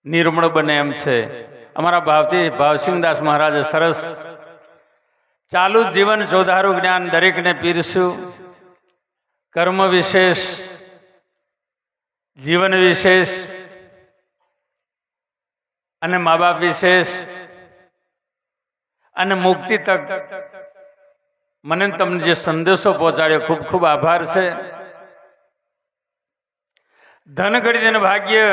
નિર્મળ બને એમ છે. અમારા ભાવસિંહદાસ મહારાજે સરસ ચાલુ જીવન ચોધારું જ્ઞાન દરેકને પીરસ્યું. કર્મ વિશેષ, જીવન વિશેષ અને મા બાપ વિશેષ અને મુક્તિ તક મને તમને જે સંદેશો પહોંચાડ્યો ખૂબ ખૂબ આભાર છે. ધન ગણિત ભાગ્ય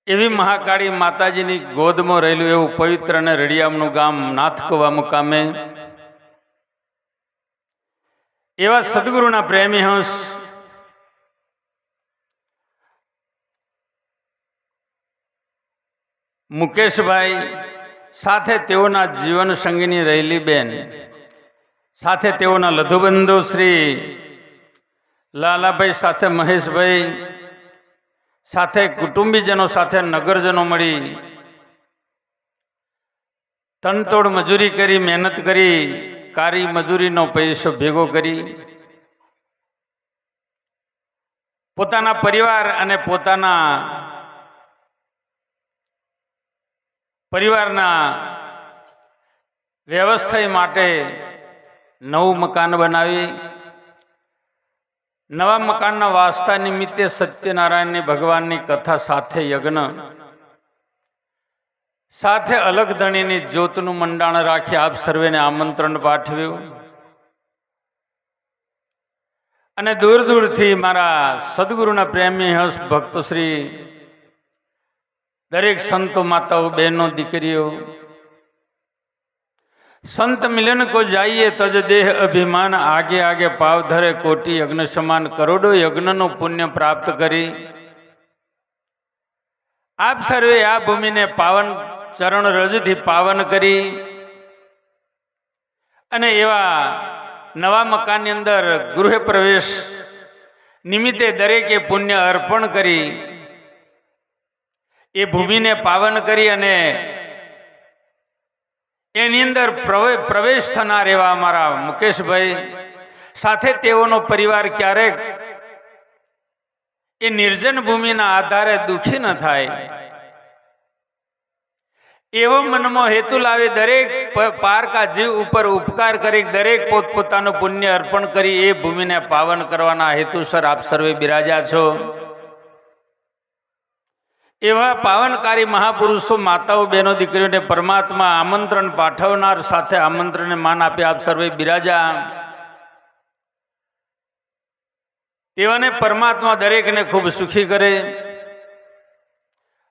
એવી મહાકાળી માતાજીની ગોદમાં રહેલું એવું પવિત્ર અને રળિયામનું ગામ નાથકવા મુકામે એવા સદગુરુના પ્રેમી હંસ મુકેશભાઈ સાથે તેઓના જીવન સંગીની રહેલી બેન સાથે તેઓના લઘુબંધુ શ્રી લાલાભાઈ સાથે મહેશભાઈ સાથે કુટુંબીજનો સાથે નગરજનો મળી તનતોડ મજૂરી કરી, મહેનત કરી, કારી મજૂરીનો પૈસો ભેગો કરી પોતાના પરિવાર અને પોતાના પરિવારના વ્યવસ્થા માટે નવું મકાન બનાવી નવા મકાનના વાસ્તા નિમિત્તે સત્યનારાયણની ભગવાનની કથા સાથે યજ્ઞ સાથે અલગ ધણીની જ્યોતનું મંડાણ રાખી આપ સર્વેને આમંત્રણ પાઠવ્યું. અને દૂર દૂરથી મારા સદગુરુના પ્રેમી હંસ ભક્તો શ્રી દરેક સંતો, માતાઓ, બહેનો, દીકરીઓ, સંત મિલન કો જાइए તજ દેહ અભિમાન આગે આગે પાવ ધરે કોટી યજ્ઞ સમાન કરોડો યજ્ઞનું પુણ્ય પ્રાપ્ત કરી આપ સર્વે આ ભૂમિને પાવન ચરણ રજથી પાવન કરી અને એવા નવા મકાનની અંદર ગૃહ પ્રવેશ નિમિત્તે દરેકે પુણ્ય અર્પણ કરી એ ભૂમિને પાવન કરી અને એની અંદર પ્રવેશ થનાર એવા અમારા મુકેશભાઈ સાથે તેઓનો પરિવાર ક્યારેક એ નિર્જન ભૂમિના આધારે દુઃખી ન થાય એવો મનમાં હેતુ લાવી દરેક પારકા જીવ ઉપર ઉપકાર કરી દરેક પોતપોતાનું પુણ્ય અર્પણ કરી એ ભૂમિને પાવન કરવાના હેતુસર આપ સર્વે બિરાજ્યા છો. એવા પાવનકારી મહાપુરુષો, માતાઓ, બહેનો, દીકરીઓને પરમાત્મા આમંત્રણ પાઠવનાર સાથે આમંત્રણને માન આપી આપ સર્વે બિરાજા. તેવાને પરમાત્મા દરેકને ખૂબ સુખી કરે,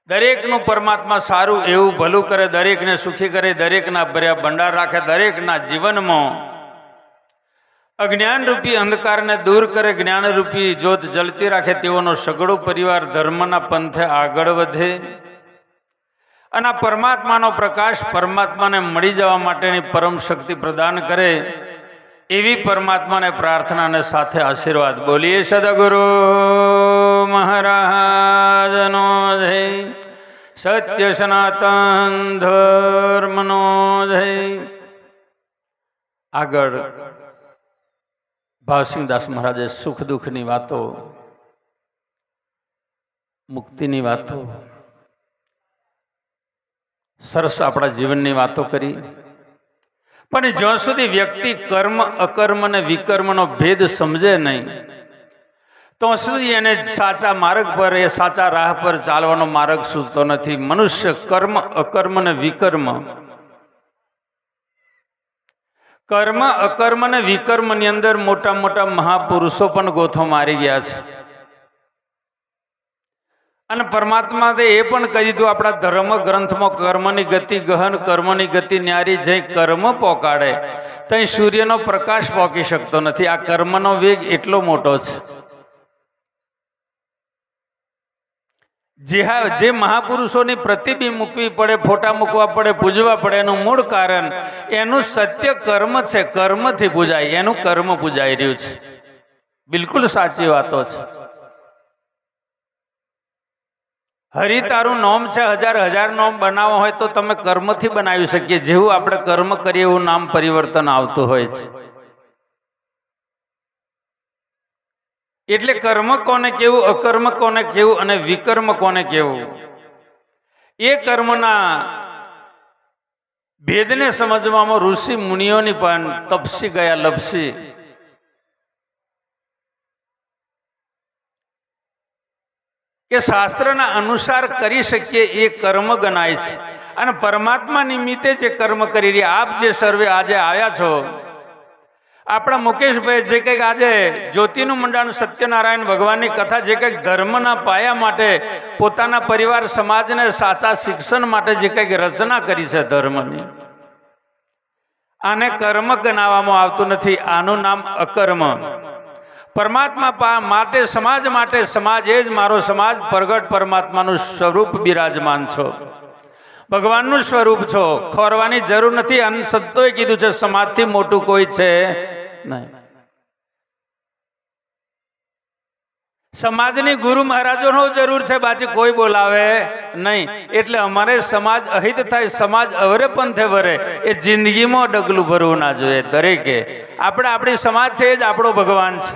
દરેકનું પરમાત્મા સારું એવું ભલું કરે, દરેકને સુખી કરે, દરેકના ભર્યા ભંડાર રાખે, દરેકના જીવનમાં અજ્ઞાન રૂપી અંધકારને દૂર કરે, જ્ઞાન રૂપી જ્યોત જલતી રાખે, તેઓનો સઘળો પરિવાર ધર્મના પંથે આગળ વધે અને પરમાત્માનો પ્રકાશ પરમાત્માને મળી જવા માટેની પરમ શક્તિ પ્રદાન કરે એવી પરમાત્માને પ્રાર્થનાને સાથે આશીર્વાદ. બોલીએ સદગુરુ મહારાજનો જય, સત્ય સનાતન ધર્મનો જય. આગળ ભાવસિંહદાસ મહારાજે સુખ દુઃખની વાતો, મુક્તિની વાતો, સરસ આપણા જીવનની વાતો કરી. પણ જ્યાં સુધી વ્યક્તિ કર્મ, અકર્મ અને વિકર્મનો ભેદ સમજે નહીં તો સુધી એને સાચા માર્ગ પર, એ સાચા રાહ પર ચાલવાનો માર્ગ સૂચતો નથી. મનુષ્ય કર્મ, અકર્મ અને વિકર્મ, કર્મ, અકર્મ અને વિકર્મની અંદર મોટા મોટા મહાપુરુષો પણ ગોથો મારી ગયા છે. અને પરમાત્મા એ પણ કહી દીધું આપણા ધર્મ ગ્રંથમાં, કર્મની ગતિ ગહન, કર્મની ગતિ ન્યારી, જે કર્મ પોકાડે ત્યાં સૂર્યનો પ્રકાશ પોકી શકતો નથી. આ કર્મનો વેગ એટલો મોટો છે. જે મહાપુરુષોની પ્રતિબિંબ મૂકવી પડે, ફોટા મૂકવા પડે, પૂજવા પડે, એનું મૂળ કારણ એનું સત્ય કર્મ છે. કર્મથી પૂજાય, એનું કર્મ પૂજાઈ રહ્યું છે. બિલકુલ સાચી વાતો છે. હરિ તારું નામ છે, હજાર હજાર નામ બનાવો હોય તો તમે કર્મથી બનાવી શકીએ. જેવું આપણે કર્મ કરીએ એવું નામ પરિવર્તન આવતું હોય છે. એટલે કર્મ કોને કેવું, અકર્મ કોને કેવું અને વિકર્મ કોને કેવું, એ કર્મના ભેદને સમજવામાં ઋષિ મુનિઓની પણ તપસી ગયા લપસી. કે શાસ્ત્રના અનુસાર કરી શકીએ એ કર્મ ગણાય છે. અને પરમાત્મા નિમિત્તે જે કર્મ કરી રહ્યા, આપ જે સર્વે આજે આવ્યા છો, આપણા મુકેશભાઈ જે કંઈક આજે જ્યોતિનું મંડાણ સત્યનારાયણ ભગવાનની કથા જે કંઈક ધર્મના પાયા માટે પોતાના પરિવાર સમાજને સાચા શિક્ષણ માટે જે કંઈક રચના કરી છે ધર્મની, આને કર્મ ગણાવવામાં આવતું નથી. આનું નામ અકર્મ. પરમાત્મા માટે, સમાજ એ જ મારો સમાજ, પ્રગટ પરમાત્માનું સ્વરૂપ બિરાજમાન છો, ભગવાનનું સ્વરૂપ છો, ખોરવાની જરૂર નથી. અને સંતોએ કીધું છે સમાજથી મોટું કોઈ છે નહીં. સમાજની ગુરુ મહારાજોનો જરૂર છે, બાકી કોઈ બોલાવે નહીં. એટલે અમારે સમાજ અહિત થાય, સમાજ અવરે પંથે વરે, એ જિંદગીમાં ડગલું ભરવું ના જોઈએ દરેકે. આપણી સમાજ છે એ જ આપણો ભગવાન છે.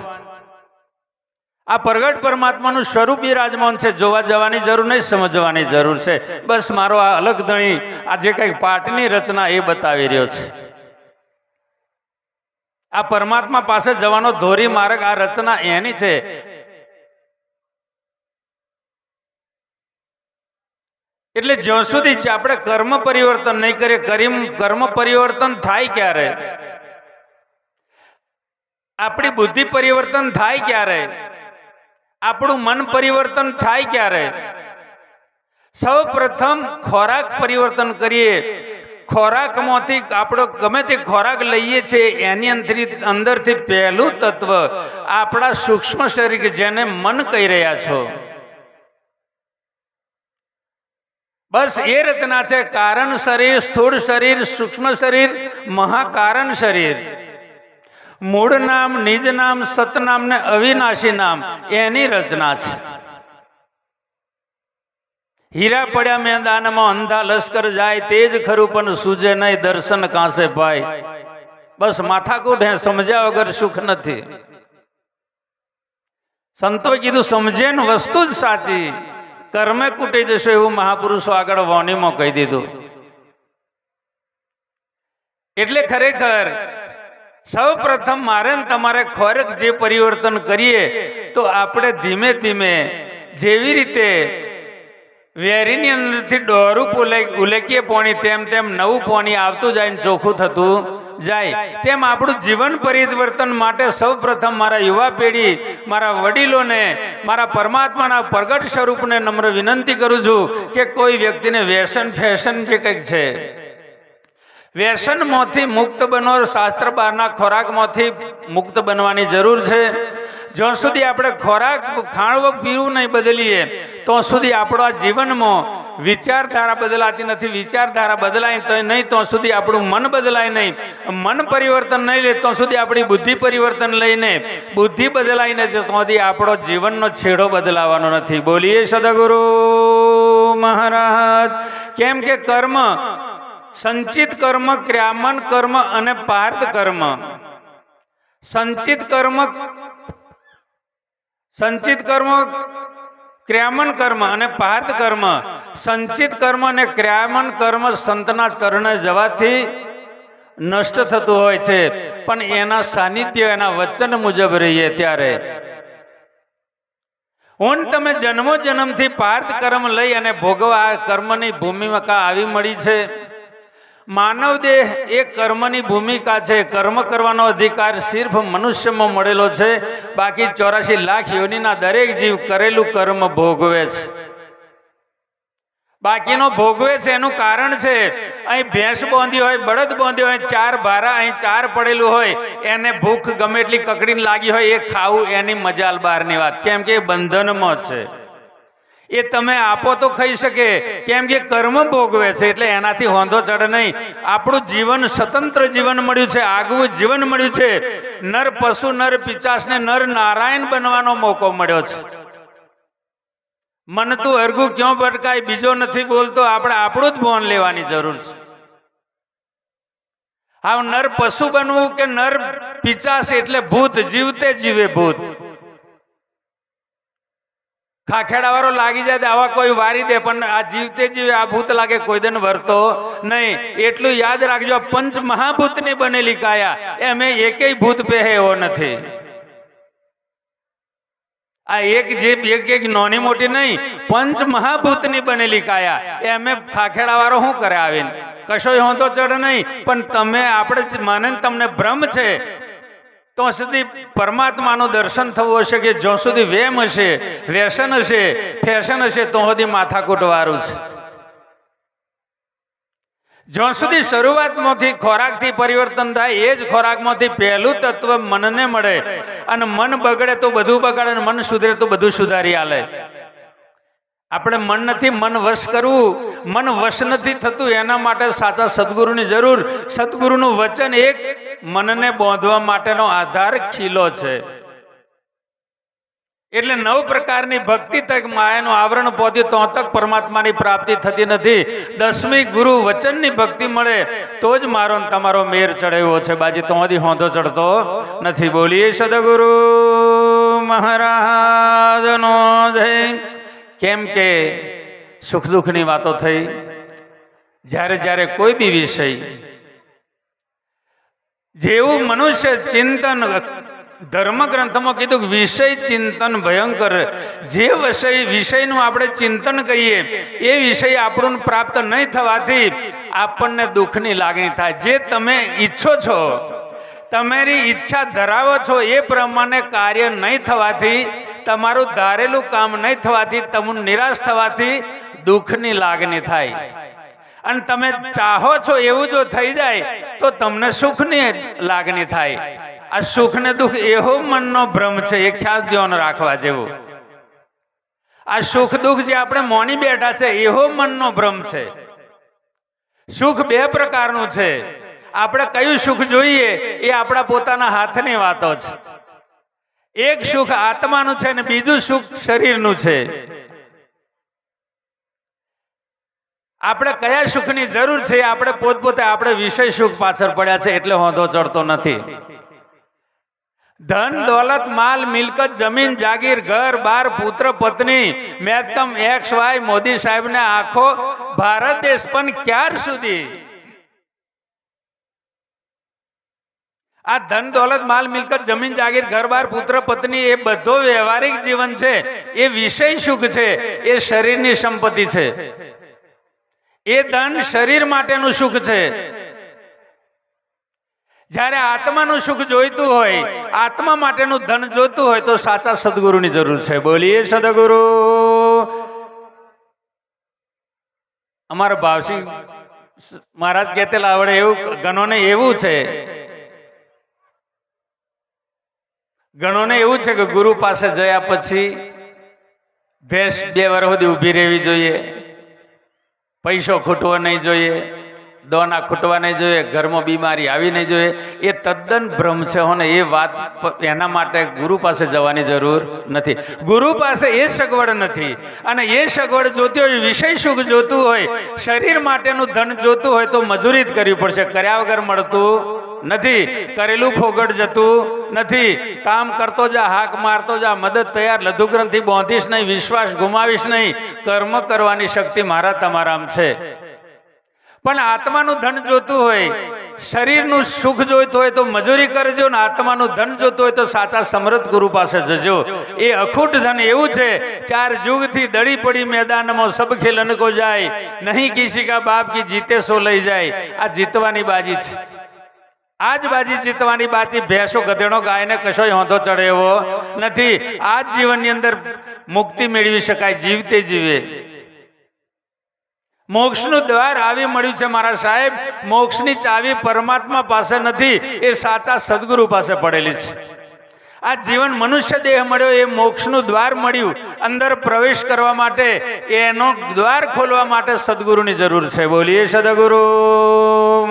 આ પ્રગટ પરમાત્માનું સ્વરૂપ બિરાજમાન છે. જોવા જવાની જરૂર નહીં, સમજવાની જરૂર છે. બસ મારો આ અલગ ધણી આ જે કંઈક પાઠની રચના એ બતાવી રહ્યો છે. આ પરમાત્મા પાસે જવાનો ધોરી માર્ગ, આ રચના એની છે. એટલે જ્યાં સુધી આપણે કર્મ પરિવર્તન નહીં કરીએ, કર્મ પરિવર્તન થાય ક્યારે? આપણી બુદ્ધિ પરિવર્તન થાય ક્યારે? આપણું મન પરિવર્તન થાય ક્યારે? સૌ પ્રથમ ખોરાક પરિવર્તન કરીએ. ખોરાકમાંથી આપણો ગમે તે ખોરાક લઈએ છીએ, એની અંદરથી પહેલું તત્વ આપણા સૂક્ષ્મ શરીર, જેને મન કહી રહ્યા છો, બસ એ રચના છે. કારણ શરીર, સ્થૂળ શરીર, સૂક્ષ્મ શરીર, મહાકારણ શરીર, મૂળ નામ, નિજ નામ, સતનામ ને અવિનાશી નામ, એની રચના છે. હીરા પડ્યા મેદાનમાં અંધા લશ્કર જાય, તેજ ખરું પણ સૂજે નહીં, દર્શન કાંસે ભાઈ. બસ માથાકૂટ હે, સમજ્યા વગર સુખ નથી. સંતોએ કીધું સમજે ને વસ્તુ જ સાચી, કર્મે કૂટી જશે, એવું મહાપુરુષો આગળ વાણીમાં કહી દીધું. એટલે ખરેખર સૌ પ્રથમ મારે ને તમારે ખોરાક જે પરિવર્તન કરીએ, તો આપણે ધીમે ધીમે જેવી રીતે વેરીની અંદરથી દોરું ઉલેકીએ પાણી, તેમ તેમ નવું પાણી આવતું જાય ને ચોખ્ખું થતું જાય, તેમ આપણું જીવન પરિવર્તન માટે સૌ પ્રથમ મારા યુવા પેઢી, મારા વડીલોને, મારા પરમાત્માના પ્રગટ સ્વરૂપને નમ્ર વિનંતી કરું છું કે કોઈ વ્યક્તિને વ્યસન ફેશન જે કંઈક છે, વ્યસનમાંથી મુક્ત બનો. શાસ્ત્ર બહારના ખોરાકમાંથી મુક્ત બનવાની જરૂર છે. જ્યાં સુધી આપણે ખોરાક ખાણવું પીવું નહીં બદલીએ, તો સુધી આપણા જીવનમાં વિચારધારા બદલાતી નથી. વિચારધારા બદલાય તો નહીં, તો સુધી આપણું મન બદલાય નહીં. મન પરિવર્તન નહીં લે તો સુધી આપણી બુદ્ધિ પરિવર્તન લઈને બુદ્ધિ બદલાય નહીં, તો સુધી આપણો જીવનનો છેડો બદલાવાનો નથી. બોલીએ સદગુરુ મહારાજ. કેમ કે કર્મ, સંચિત કર્મ, ક્રિયામન કર્મ અને પાર્થ કર્મ. સંચિત કર્મ, ક્રિયામન કર્મ અને પાર્થ કર્મ. સંચિત કર્મ અને ક્રિયામન કર્મ સંતના ચરણે જવાથી નષ્ટ થતું હોય છે, પણ એના સાનિધ્ય, એના વચન મુજબ રહીએ ત્યારે. હું તમે જન્મો જન્મથી પાર્થ કર્મ લઈ અને ભોગવા આ કર્મની ભૂમિકા આવી મળી છે. માનવ દેહ એ કર્મની ભૂમિકા છે. કર્મ કરવાનો અધિકાર સિર્ફ મનુષ્યમાં મળેલો છે. બાકી 84 લાખ યોનિના દરેક જીવ કરેલું કર્મ ભોગવે છે. બાકીનો ભોગવે છે એનું કારણ છે, અહીં ભેંસ બાંધી હોય, બળદ બાંધી હોય, 4 ભારા અહીં 4 પડેલું હોય, એને ભૂખ ગમે એટલી કકડીને લાગી હોય, એ ખાવું એની મજાલ બહારની વાત. કેમ કે એ બંધનમાં છે. એ તમે આપો તો ખાઈ શકે, કેમ કે કર્મ ભોગવે છે, એટલે એનાથી હોંધો ચડે નહીં. આપણું જીવન સ્વતંત્ર જીવન મળ્યું છે, આગવું જીવન મળ્યું છે. નર પશુ, નર પિચાસને નર નારાયણ બનવાનો મોકો મળ્યો છે. મન તું હરગું ક્યાં ભટકાય, બીજો નથી બોલતો, આપણે આપણું જ બોન લેવાની જરૂર છે. હા, નર પશુ બનવું કે નર પિચાસ એટલે ભૂત, જીવતે જીવે ભૂત. ખાખેડાવાળો લાગી જાય તો આવા કોઈ વારી દે, પણ આ જીવતે જીવે આ ભૂત લાગે કોઈ દિન વર્તો નહીં. એટલું યાદ રાખજો, પંચ મહાભૂતની બનેલી કાયા એમે એકેય ભૂત પહે એવો નથી. આ એક નાની મોટી નહીં, પંચ મહાભૂતની બનેલી કાયા એમે ખાખેડાવાળો શું કરે આવીને? કશો હોતો ચડ નહીં. પણ તમે આપણે માને તમને ભ્રમ છે તો સુધી પરમાત્માનું દર્શન થવું હશે કે જ્યાં સુધી વેમ હશે, વ્યસન હશે, ફેશન હશે તો સુધી માથાકૂટ વાળું છે. જ્યાં સુધી શરૂઆતમાંથી ખોરાકથી પરિવર્તન થાય એ જ ખોરાકમાંથી પહેલું તત્વ મનને મળે, અને મન બગડે તો બધું બગાડે, અને મન સુધરે તો બધું સુધારી આલે. આપણે મન નથી મન વશ કરવું, મન વશ નથી થતું, એના માટે સાચા સદગુરુની જરૂર. સદગુરુનું વચન એક મનને બાંધવા માટેનો આધાર ખીલો છે. એટલે 9 પ્રકારની ભક્તિ તક માયાનું આવરણ પહોંચ્યું તો તક પરમાત્માની પ્રાપ્તિ થતી નથી. 10મી ગુરુ વચનની ભક્તિ મળે તો જ મારો તમારો મેર ચડાવ્યો છે. બાજી તો હોંધો ચડતો નથી. બોલીએ સદગુરુ મહારાજનો જય. કેમ કે સુખ દુઃખની વાતો થઈ. જ્યારે કોઈ બી વિષય જેવું મનુષ્ય ચિંતન, ધર્મ ગ્રંથમાં કીધું કે વિષય ચિંતન ભયંકર. જે વિષયનું આપણે ચિંતન કરીએ એ વિષય આપણને પ્રાપ્ત નહીં થવાથી આપણને દુઃખની લાગણી થાય. જે તમે ઈચ્છો છો, તમારી ઈચ્છા ધરાવો છો એ પ્રમાણે કાર્ય નહીં થવાથી, તમારું ધારેલું કામ નહીં થવાથી, તમને નિરાશ થવાથી દુઃખની લાગણી થાય. અને તમે ચાહો છો એવું જો થઈ જાય તો તમને સુખની લાગણી થાય. આ સુખ ને દુઃખ એવો મનનો ભ્રમ છે, એ ખાસ ધ્યાન રાખવા જેવું. આ સુખ દુઃખ જે આપણે મોની બેઠા છે એવો મનનો ભ્રમ છે. સુખ 2 પ્રકારનું છે. આપણે કયું સુખ જોઈએ એ આપણા પોતાના હાથની વાતો છે. એક સુખ આત્માનું છે ને બીજું સુખ શરીરનું છે. આપણે કયા સુખની જરૂર છે આપણે પોતપોતે આપણે વિષય સુખ પાછળ પડ્યા છે એટલે હોંધો ચડતો નથી. ધન દોલત માલ મિલકત જમીન જાગીર ઘર બાર પુત્ર પત્ની મેદકમ XY મોદી સાહેબ ને આખો ભારત દેશ પણ ક્યાર સુધી આ ધન દોલત માલ મિલકત જમીન જાગીર ઘર બાર પુત્ર પત્ની એ બધો વ્યવહારિક જીવન છે, એ વિષય સુખ છે, એ શરીરની સંપત્તિ છે. એ ધન શરીર માટેનું સુખ છે. જ્યારે આત્માનું સુખ જોઈતું હોય, આત્મા માટેનું ધન જોતું હોય તો સાચા સદગુરુની જરૂર છે. બોલીએ સદગુરુ. અમારા ભાવસિંહ મહારાજ કહેતેલા આવડે એવું ગણોને એવું છે, ગણોને એવું છે કે ગુરુ પાસે જયા પછી ભેંસ 2 વર્ષ સુધી ઊભી રહેવી જોઈએ, પૈસો ખૂટવો નહીં જોઈએ, દોના ખૂટવા નહીં જોઈએ, ઘરમાં બીમારી આવી નહીં જોઈએ. એ તદ્દન ભ્રમ છે હોને. એ વાત એના માટે ગુરુ પાસે જવાની જરૂર નથી. ગુરુ પાસે એ સગવડ નથી. અને એ સગવડ જોતી હોય, વિષય સુખ જોતું હોય, શરીર માટેનું ધન જોતું હોય તો મજૂરી જ કરવી પડશે. કર્યા વગર મળતું નથી. કરેલું ફોગડ જતું નથી. કામ કરતો જા, હાક મારતો જા, મદદ તૈયાર, લઘુગ્રંથથી બાંધીશ નહીં, વિશ્વાસ ગુમાવીશ નહીં. કર્મ કરવાની શક્તિ મારા તમારામ છે. પણ આત્માનું ધન જોતું હોય, શરીરનું સુખ જોઈતું હોય તો મજૂરી કરજો, ને આત્માનું ધન જોતું હોય તો સાચા સમૃદ્ધ ગુરુ પાસે જજો. એ અખૂટ ધન એવું છે, 4 યુગથી દડી પડી મેદાનમાં સબ ખેલન કો જાય, નહીં કિસી કા બાપ કી જીતે સો લઈ જાય. આ જીતવાની બાજી છે. આ જ બાજી જીતવાની બાજી. ભેંસો ગધેડો ગાયને કશો હોંધો ચડે એવો નથી. આ જ જીવનની અંદર મુક્તિ મેળવી શકાય જીવતે જીવે. મોક્ષનું દ્વાર આવી મળ્યું છે મારા સાહેબ. મોક્ષની ચાવી પરમાત્મા પાસે નથી, એ સાચા સદગુરુ પાસે પડેલી છે. આ જીવન મનુષ્ય દેહ મળ્યો એ મોક્ષનું દ્વાર મળ્યું. અંદર પ્રવેશ કરવા માટે, એનો દ્વાર ખોલવા માટે સદગુરુની જરૂર છે. બોલીએ સદગુરુ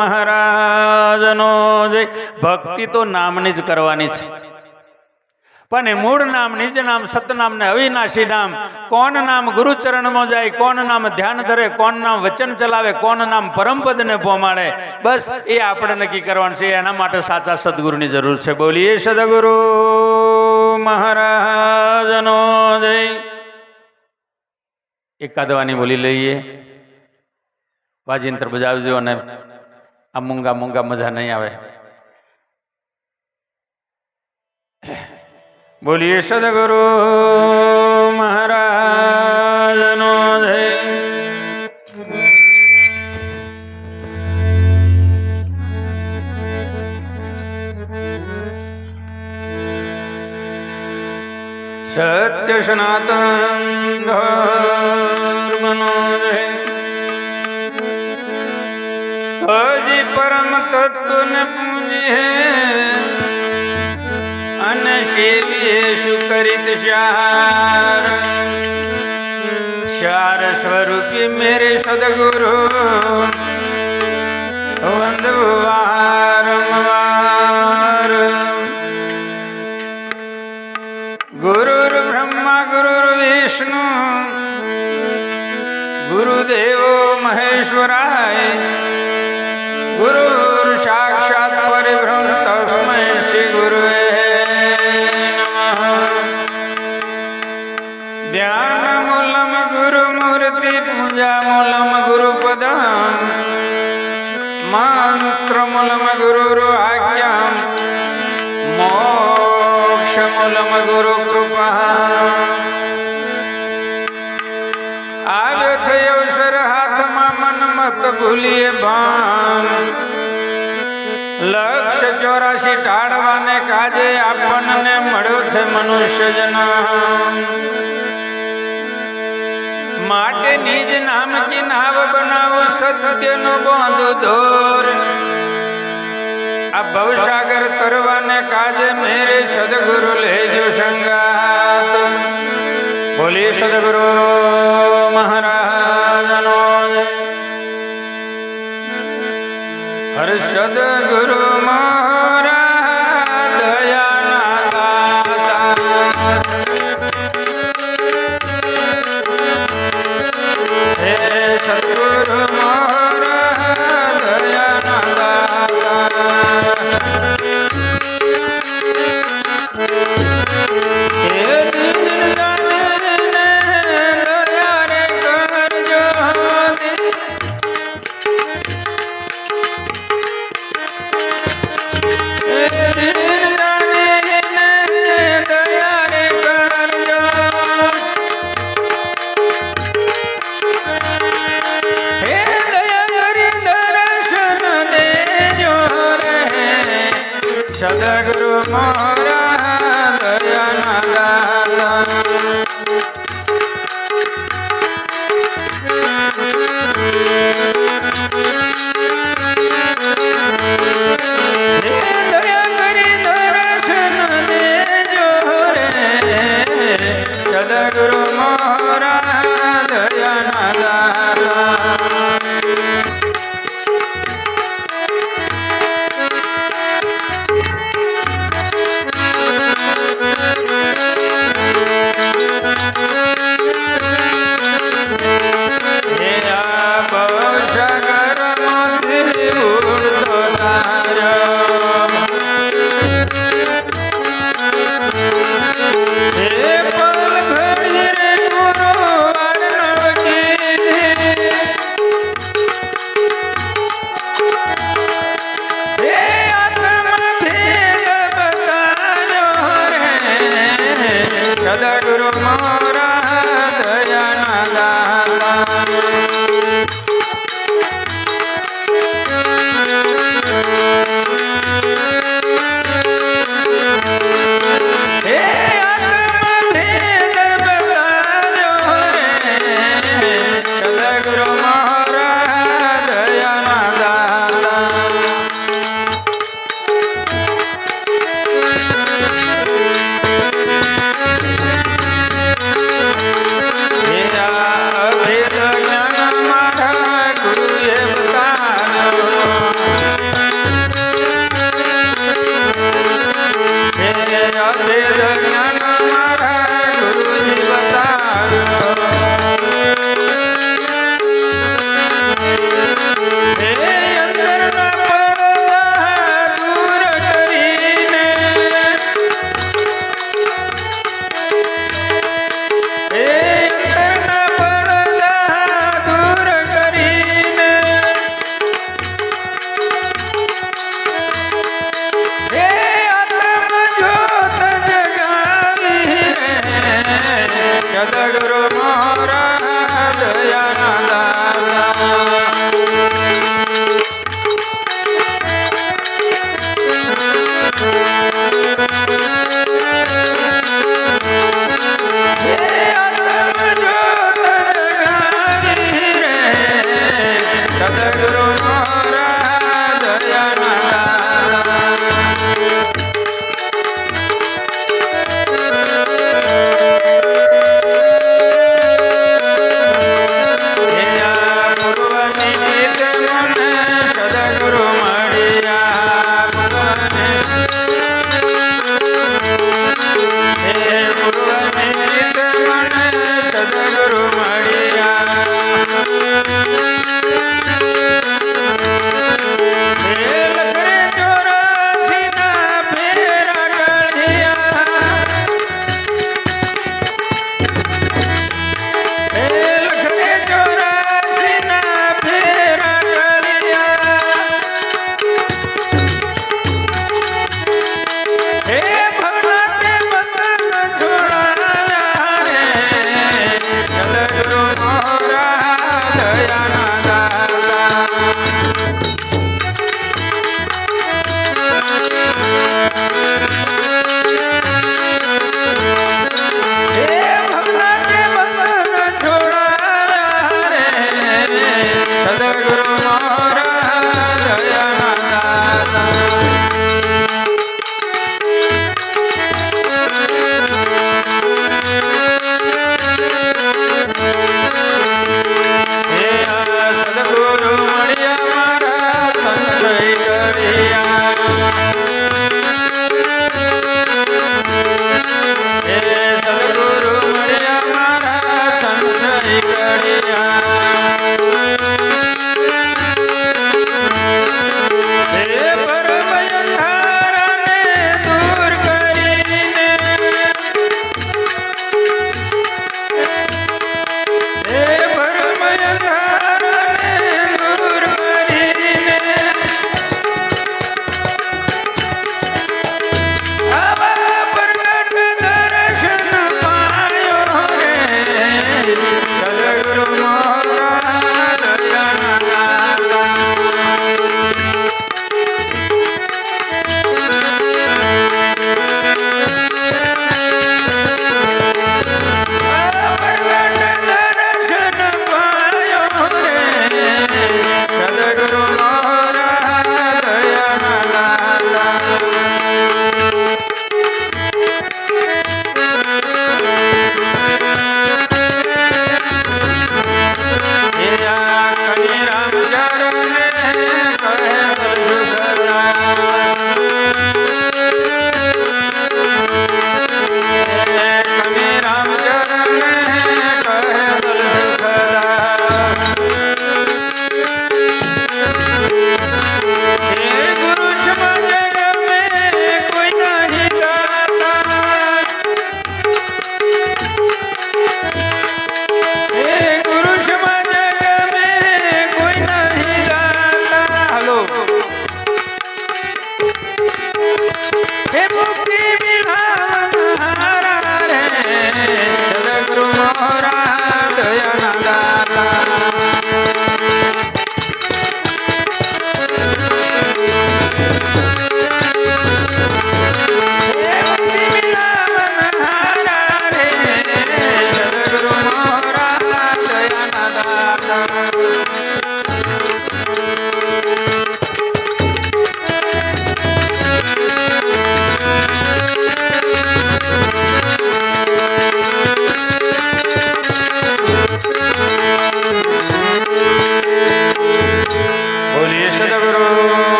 મહારાજનો જય. ભક્તિ તો નામની જ કરવાની છે, પણ એ મૂળ નામ, નિજ નામ, સતનામ ને અવિનાશી નામ. કોણ નામ ગુરુ ચરણમાં જાય, કોણ નામ ધ્યાન ધરે, કોણ નામ વચન ચલાવે, કોણ નામ પરમપદ ને પહોંચાડે, બસ એ આપણે નક્કી કરવાનું છે. એના માટે સાચા સદગુરુની જરૂર છે. બોલીએ સદગુરુ મહારાજનો જય. એકાદ વાની બોલી લઈએ. વાજિંત્ર બજાવજો અને આ મૂંગા મૂંગા મજા નહીં આવે. બોલીએ સદગુરુ મહારાજનો જય. સત્ય સનાતન ધર્મનો જય. હજી પરમ તત્વને પૂજીએ અને સેવીએ સુકરિત શાર. શાર સ્વરૂપી મેરે સદગુરુ વંદુ વારંવાર. ગુરુર બ્રહ્મા ગુરુર વિષ્ણુ ગુરુદેવો મહેશ્વરાય. ગુરુર સાક્ષાત પરિબ્રહ્મ તસ્મૈ શ્રી ગુરુવે નમઃ. ધ્યાન મૂલમ ગુરુ મૂર્તિ પૂજા મૂલમ ગુરુ પદમ મંત્ર મૂલમ ગુરુર આજ્ઞા મોક્ષ મૂલમ ગુરુ કૃપા. આવ્યો છે અવસર હાથમાં મન મત ભૂલીએ ભાન. લક્ષ 84 ટાળવાને કાજે આપણને મળ્યો છે મનુષ્ય જન્મ. માટે નિજ નામ કી નાવ બનાવો સત્યનો બાંધો દોર. આ ભવસાગર તરવાને કાજે મેરે સદગુરુ લેજો સંગાત. બોલી સદગુરુ મહારાજનો જય. હર સદગુરુ મહારાજ દયાના દાતા. હે સદગુરુ મહારાજ દયાના દાતા. સદગુરુ મહારાજ દયાના દાતા. દયા કરી દર્શન દેજો રે. સદગુરુ મહારાજ દયાના દાતા. હે પલ ઘડી રે સદગુરુ મોરા દયાના દાતા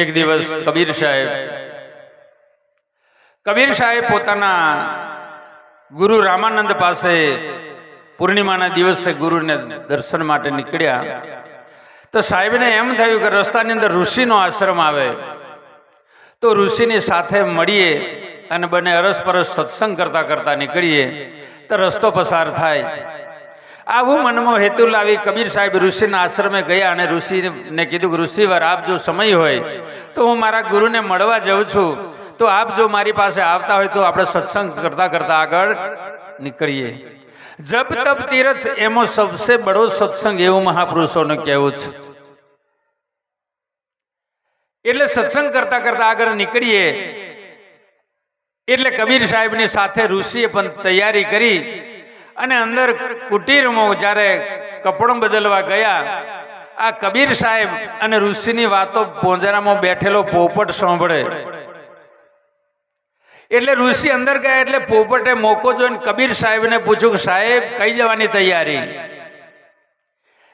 એક દિવસ કબીર સાહેબ પોતાના ગુરુ રામાનંદ પાસે પૂર્ણિમાના દિવસે ગુરુને દર્શન માટે નીકળ્યા તો સાહેબને એમ થયું કે રસ્તાની અંદર ઋષિનો આશ્રમ આવે તો ઋષિની સાથે મળીએ અને બંને અરસપરસ સત્સંગ કરતા કરતા નીકળીએ તો રસ્તો પસાર થાય. આવું મનમાં હેતુ લાવી કબીર સાહેબ ઋષિના આશ્રમે ગયા અને ઋષિને કીધું કે ઋષિવર આપ જો સમય હોય તો હું મારા ગુરુને મળવા જાઉં છું, તો આપ જો મારી પાસે આવતા હોય તો આપણે સત્સંગ કરતા કરતા આગળ નીકળીએ. જપ તપ તીર્થ એમાં સબસે બડો સત્સંગ એવું મહાપુરુષોનું કહેવું છે. એટલે સત્સંગ કરતા કરતા આગળ નીકળીએ. એટલે કબીર સાહેબની સાથે ઋષિએ પણ તૈયારી કરી અને અંદર કુટીરમાં જ્યારે કપડો બદલવા ગયા, આ કબીર સાહેબ અને ઋષિની વાતો પોંજરામાં બેઠેલો પોપટ સાંભળે. એટલે ઋષિ અંદર ગયા એટલે પોપટે મોકો જોઈને કબીર સાહેબને પૂછ્યું કે સાહેબ કઈ જવાની તૈયારી?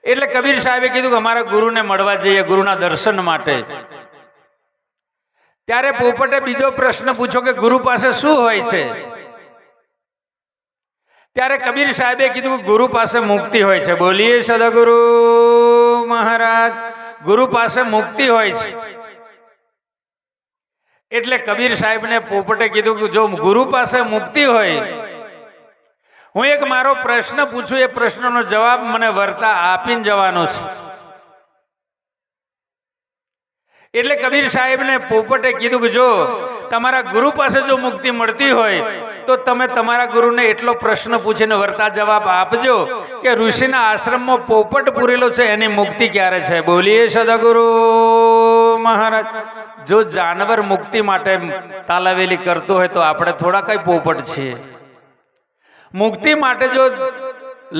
એટલે કબીર સાહેબે કીધું કે અમારા ગુરુને મળવા જઈએ, ગુરુના દર્શન માટે. ત્યારે પોપટે બીજો પ્રશ્ન પૂછ્યો કે ગુરુ પાસે શું હોય છે? ત્યારે કબીર સાહેબે કીધું કે ગુરુ પાસે મુક્તિ હોય છે. બોલીએ સદગુરુ મહારાજ, ગુરુ પાસે મુક્તિ હોય છે. એટલે કબીર સાહેબને પોપટે કીધું કે જો ગુરુ પાસે મુક્તિ હોય, હું એક મારો પ્રશ્ન પૂછું, એ પ્રશ્નનો જવાબ મને વર્તા આપીને જવાનો છે. એટલે કબીર સાહેબને પોપટે કીધું કે જો તમારા ગુરુ પાસે જો મુક્તિ મળતી હોય તો તમે તમારા ગુરુને એટલો પ્રશ્ન પૂછીને વર્તા જવાબ આપજો કે ઋષિના આશ્રમમાં પોપટ પૂરેલો છે એની મુક્તિ ક્યારે છે? બોલીએ સદગુરુ મહારાજ. જો જાનવર મુક્તિ માટે તાલાવેલી કરતો હોય તો આપણે થોડા કઈ પોપટ છીએ. મુક્તિ માટે જો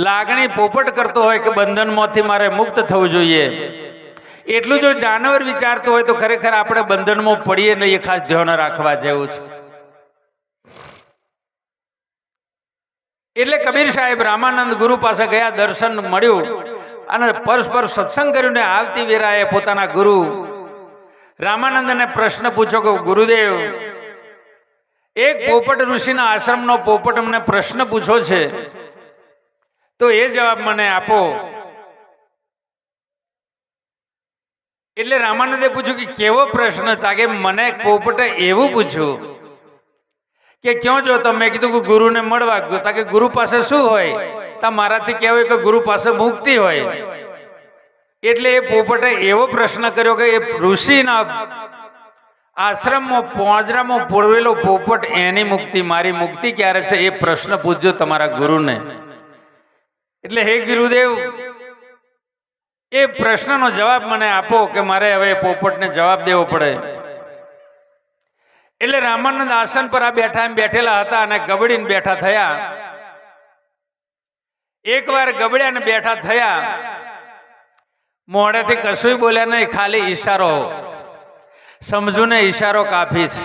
લાગણી પોપટ કરતો હોય કે બંધનમાંથી મારે મુક્ત થવું જોઈએ, એટલું જો જાનવર વિચારતો હોય તો ખરેખર આપણે બંધનમાં પડીએ નહીં. એ ખાસ ધ્યાન રાખવા જેવું છે. એટલે કબીર સાહેબ રામાનંદ ગુરુ પાસે ગયા, દર્શન મળ્યું અને પરસ્પર સત્સંગ કર્યું ને આવતી વેરાએ પોતાના ગુરુ રામાનંદને પ્રશ્ન પૂછ્યો કે ગુરુદેવ, એક પોપટ ઋષિના આશ્રમનો પોપટ અમને પ્રશ્ન પૂછ્યો છે, તો એ જવાબ મને આપો. એટલે રામાનંદે પૂછ્યું કે કેવો પ્રશ્ન? તાકે મને પોપટે એવું પૂછ્યું કે ક્યાં જો તમે? કીધું કે ગુરુને મળવા. તાકે ગુરુ પાસે શું હોય? તા મારાથી કહેવાય કે ગુરુ પાસે મુક્તિ હોય. એટલે એ પોપટે એવો પ્રશ્ન કર્યો કે એ ઋષિના આશ્રમમાં પોંજરામાં પોરવેલો પોપટ, એની મુક્તિ, મારી મુક્તિ ક્યારે છે? એ પ્રશ્ન પૂછજો તમારા ગુરુને. એટલે હે ગુરુદેવ, એ પ્રશ્નનો જવાબ મને આપો કે મારે હવે પોપટને જવાબ દેવો પડે. એટલે રામાનંદ આસન પર આ બેઠેલા હતા અને ગબડીને બેઠા થયા. એકવાર ગબડ્યા ને બેઠા થયા, મોઢેથી કશું બોલ્યા નહીં, ખાલી ઈશારો સમજુ ને ઈશારો કાફી છે.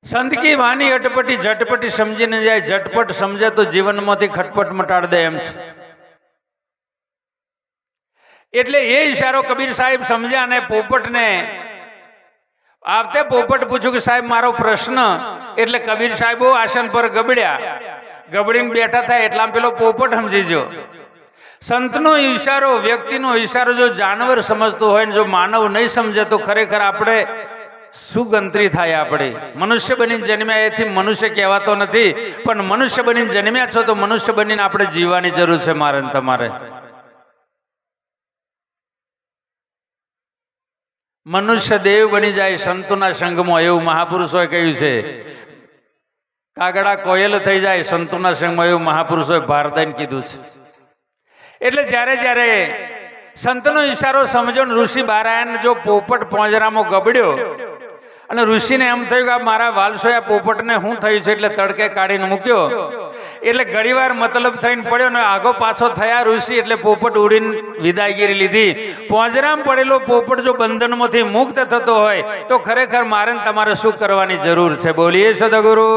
સંત કી વાણી અટપટી ઝટપટી સમજીને જાય, ઝટપટ સમજે તો જીવનમાંથી ખટપટ મટાડ દે એમ છે. એટલે એ ઈશારો કબીર સાહેબ સમજ્યા અને પોપટને આવતે પોપટ પૂછ્યું કે સાહેબ મારો પ્રશ્ન. એટલે કબીર સાહેબો આસન પર ગબડ્યા, ગબડીને બેઠા થાય એટલા પેલો પોપટ સમજીજો. સંતનો ઈશારો, વ્યક્તિનો ઈશારો જો જાનવર સમજતો હોય ને જો માનવ નહીં સમજે તો ખરેખર આપણે શું ગંતરી થાય? આપણે મનુષ્ય બનીને જન્મ્યા, એથી મનુષ્ય કહેવાતો નથી, પણ મનુષ્ય બનીને જન્મ્યા છો તો મનુષ્ય બનીને આપણે જીવવાની જરૂર છે મારે ને તમારે. મનુષ્ય દેવ બની જાય સંતોના સંગમાં, એવું મહાપુરુષોએ કહ્યું છે. કાગડા કોયલ થઈ જાય સંતોના સંગમાં, એવું મહાપુરુષોએ ભારદાઈને કીધું છે. એટલે જ્યારે જ્યારે સંતનો ઈશારો સમજો ને ઋષિ બહાર આવ્યા ને જો પોપટ પોંજરામાં ગબડ્યો અને ઋષિને એમ થયું કે મારા વાલસોયા પોપટને શું થયું છે, એટલે તડકે કાઢીને મૂક્યો. એટલે ઘણીવાર મતલબ થઈને પડ્યો ને આગો પાછો થયા ઋષિ. એટલે પોપટ ઉડીને વિદાયગીરી લીધી. પોંજરામાં પડેલો પોપટ જો બંધનમાંથી મુક્ત થતો હોય તો ખરેખર મારે તમારે શું કરવાની જરૂર છે? બોલીએ સદગુરુ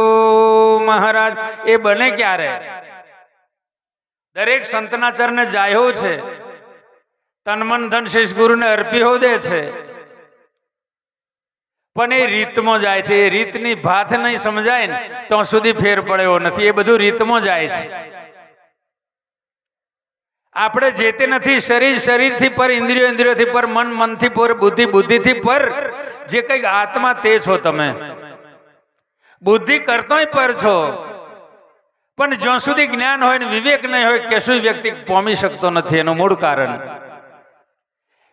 મહારાજ. એ બને ક્યારે? દરેક સંતના ચરણે જાયો છે, તન મન ધન શીશ ગુરુને અર્પી હો દે છે, પણ એ રીતમાં જાય છે. એ રીતની ભાત નહીં સમજાય ને તો સુધી ફેર પડ્યો નથી. એ બધું રીતમાં જાય છે. આપણે જે તે નથી. શરીરથી પર, ઇન્દ્રિયોથી પર, મનથી પર, બુદ્ધિથી પર. જે કંઈક આત્મા તે છો તમે. બુદ્ધિ કરતોય પર છો, પણ જ્યાં સુધી જ્ઞાન હોય ને વિવેક નહીં હોય કશું વ્યક્તિ પામી શકતો નથી. એનું મૂળ કારણ.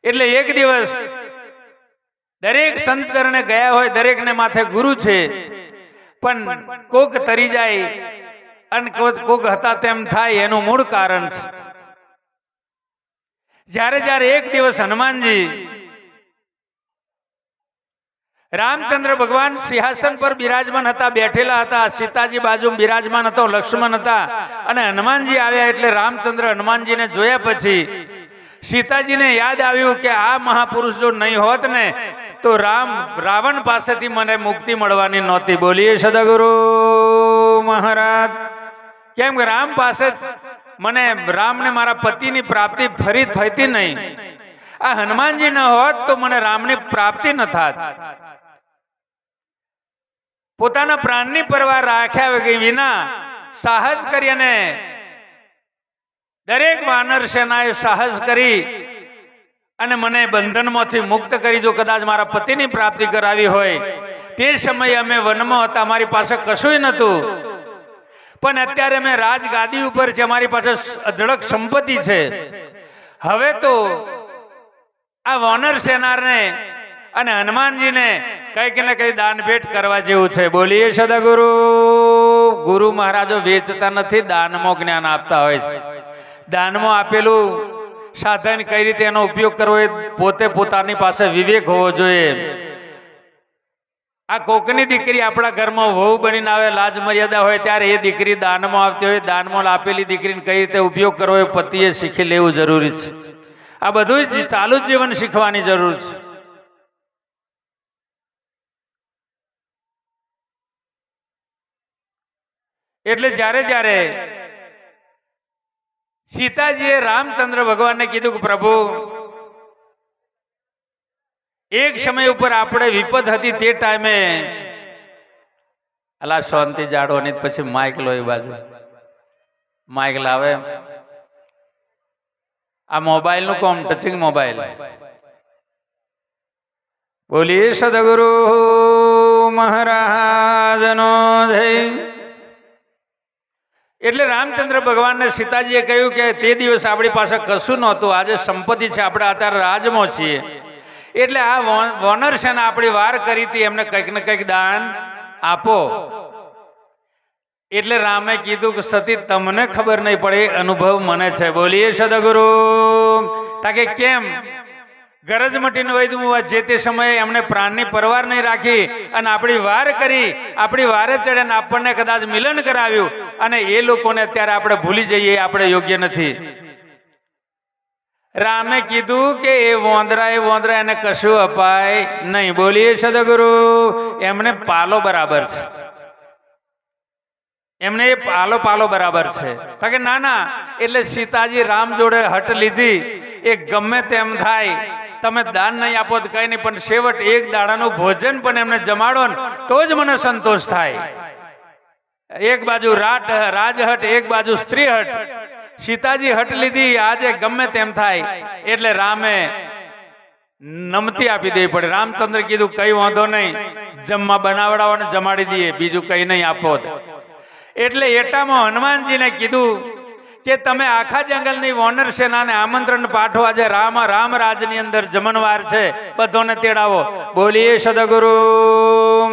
એટલે એક દિવસ દરેક સંત ચરણે ગયા હોય, દરેકને માથે ગુરુ છે, પણ કોક તરી જાય અને કોક હતા તેમ થાય એનું મૂળ કારણ છે. જ્યારે જ્યારે એક દિવસ હનુમાનજી રામચંદ્ર ભગવાન સિંહાસન પર બિરાજમાન હતા, બેઠેલા હતા, સીતાજી બાજુ બિરાજમાન હતો, લક્ષ્મણ હતા, અને હનુમાનજી આવ્યા એટલે રામચંદ્ર હનુમાનજીને જોયા પછી સીતાજીને યાદ આવ્યું કે આ મહાપુરુષ જો નહીં હોત ને તો રાવણ પાસેથી મને મુક્તિ મળવાની નહોતી. બોલીએ સદગુરુ મહારાજ. કેમ કે રામ પાસે રામને મારા પતિની પ્રાપ્તિ ફરી થતી નહીં. આ હનુમાનજી ન હોત તો મને રામની પ્રાપ્તિ ન થાત. પોતાના પ્રાણની પરવા રાખ્યા વિના સાહસ કરી અને દરેક વાનર સેનાએ સાહસ કરી અને મને બંધનમાંથી મુક્ત કરી જો કદાચ મારા પતિની પ્રાપ્તિ કરાવી હોય. તે સમયે અમે વનમાં હતા, અમારી પાસે કશું નહોતું, પણ અત્યારે અમે રાજગાદી ઉપર છે, અમારી પાસે અઢળક સંપત્તિ છે. હવે તો આ વાનર સેનાને અને હનુમાનજીને કંઈક ને કંઈ દાન ભેટ કરવા જેવું છે. બોલીએ સદગુરુ. ગુરુ મહારાજો વેચતા નથી, દાનમાં જ્ઞાન આપતા હોય છે. દાનમાં આપેલું સાધન કઈ રીતે એનો ઉપયોગ કરવો એ પોતે પોતાની પાસે વિવેક હોવો જોઈએ. આ કોકની દીકરી આપણા ઘરમાં વહુ બનીને આવે, લાજ મર્યાદા હોય ત્યારે એ દીકરી દાનમાં આવતી હોય, દાનમાં આપેલી દીકરીને કઈ રીતે ઉપયોગ કરવો એ પતિએ શીખી લેવું જરૂરી છે. આ બધું જ ચાલુ જીવન શીખવાની જરૂર છે. એટલે જ્યારે જ્યારે સીતાજીએ રામચંદ્ર ભગવાનને કીધું કે પ્રભુ, એક સમય ઉપર આપણે વિપદ હતી તે ટાઈમે અલા શાંતિ જાળવાની, પછી માઇક લો, એ બાજુ માઇક લાવે. આ મોબાઈલ નું કોમ, ટચિંગ મોબાઈલ. બોલીએ સદગુરુ મહારાજનો જય. એટલે રામચંદ્ર ભગવાનને સીતાજીએ કહ્યું કે તે દિવસ આપણી પાસે કશું નહોતું, આજે સંપત્તિ છે, આપણે અત્યારે રાજમાં છીએ. એટલે આ વાનર સેના આપણી વાર કરી હતી, એમને કંઈક ને કંઈક દાન આપો. એટલે રામે કીધું કે સતી તમને ખબર નહીં પડે, અનુભવ મને છે. બોલીએ સદગુરુ. તાકે કેમ ગરજ મટીને વૈદું જે તે સમયે એમને પ્રાણની પરવાર નહીં રાખી અને આપણી વાર કરી, આપણી વારે ચડે ને આપણને કદાચ મિલન કરાવ્યું, અને એ લોકોને અત્યારે આપણે ભૂલી જઈએ, આપણે યોગ્ય નથી. રામે કીધું કે એ વોંદરા એને કશું અપાય નહીં. બોલીએ સદગુરુ. એમને પાલો બરાબર છે, એમને એ પાલો બરાબર છે. કે ના ના. એટલે સીતાજી રામ જોડે હટ લીધી. એ ગમે તેમ થાય, તમે દાન નહીં આપો તો કઈ નહીં, પણ છેવટ એક દાડાનું ભોજન પણ એમને જમાડો ને તો જ મને સંતોષ થાય. એક બાજુ રાજહટ, એક બાજુ સ્ત્રી હટ. સીતાજી હટ લીધી. આજે ગમે તેમ થાય એટલે રામે નમતી આપી દેવી પડે. રામચંદ્ર કીધું કઈ વાંધો નહીં, જમવા બનાવડાવવાને જમાડી દઈએ, બીજું કઈ નહીં આપો. એટલે એટામાં હનુમાનજીને કીધું કે તમે આખા જંગલની વાનર સેનાને આમંત્રણ પાઠવો, આજે રામરાજની અંદર જમણવાર છે, બધોને તેડાવો. બોલીએ સદગુરુ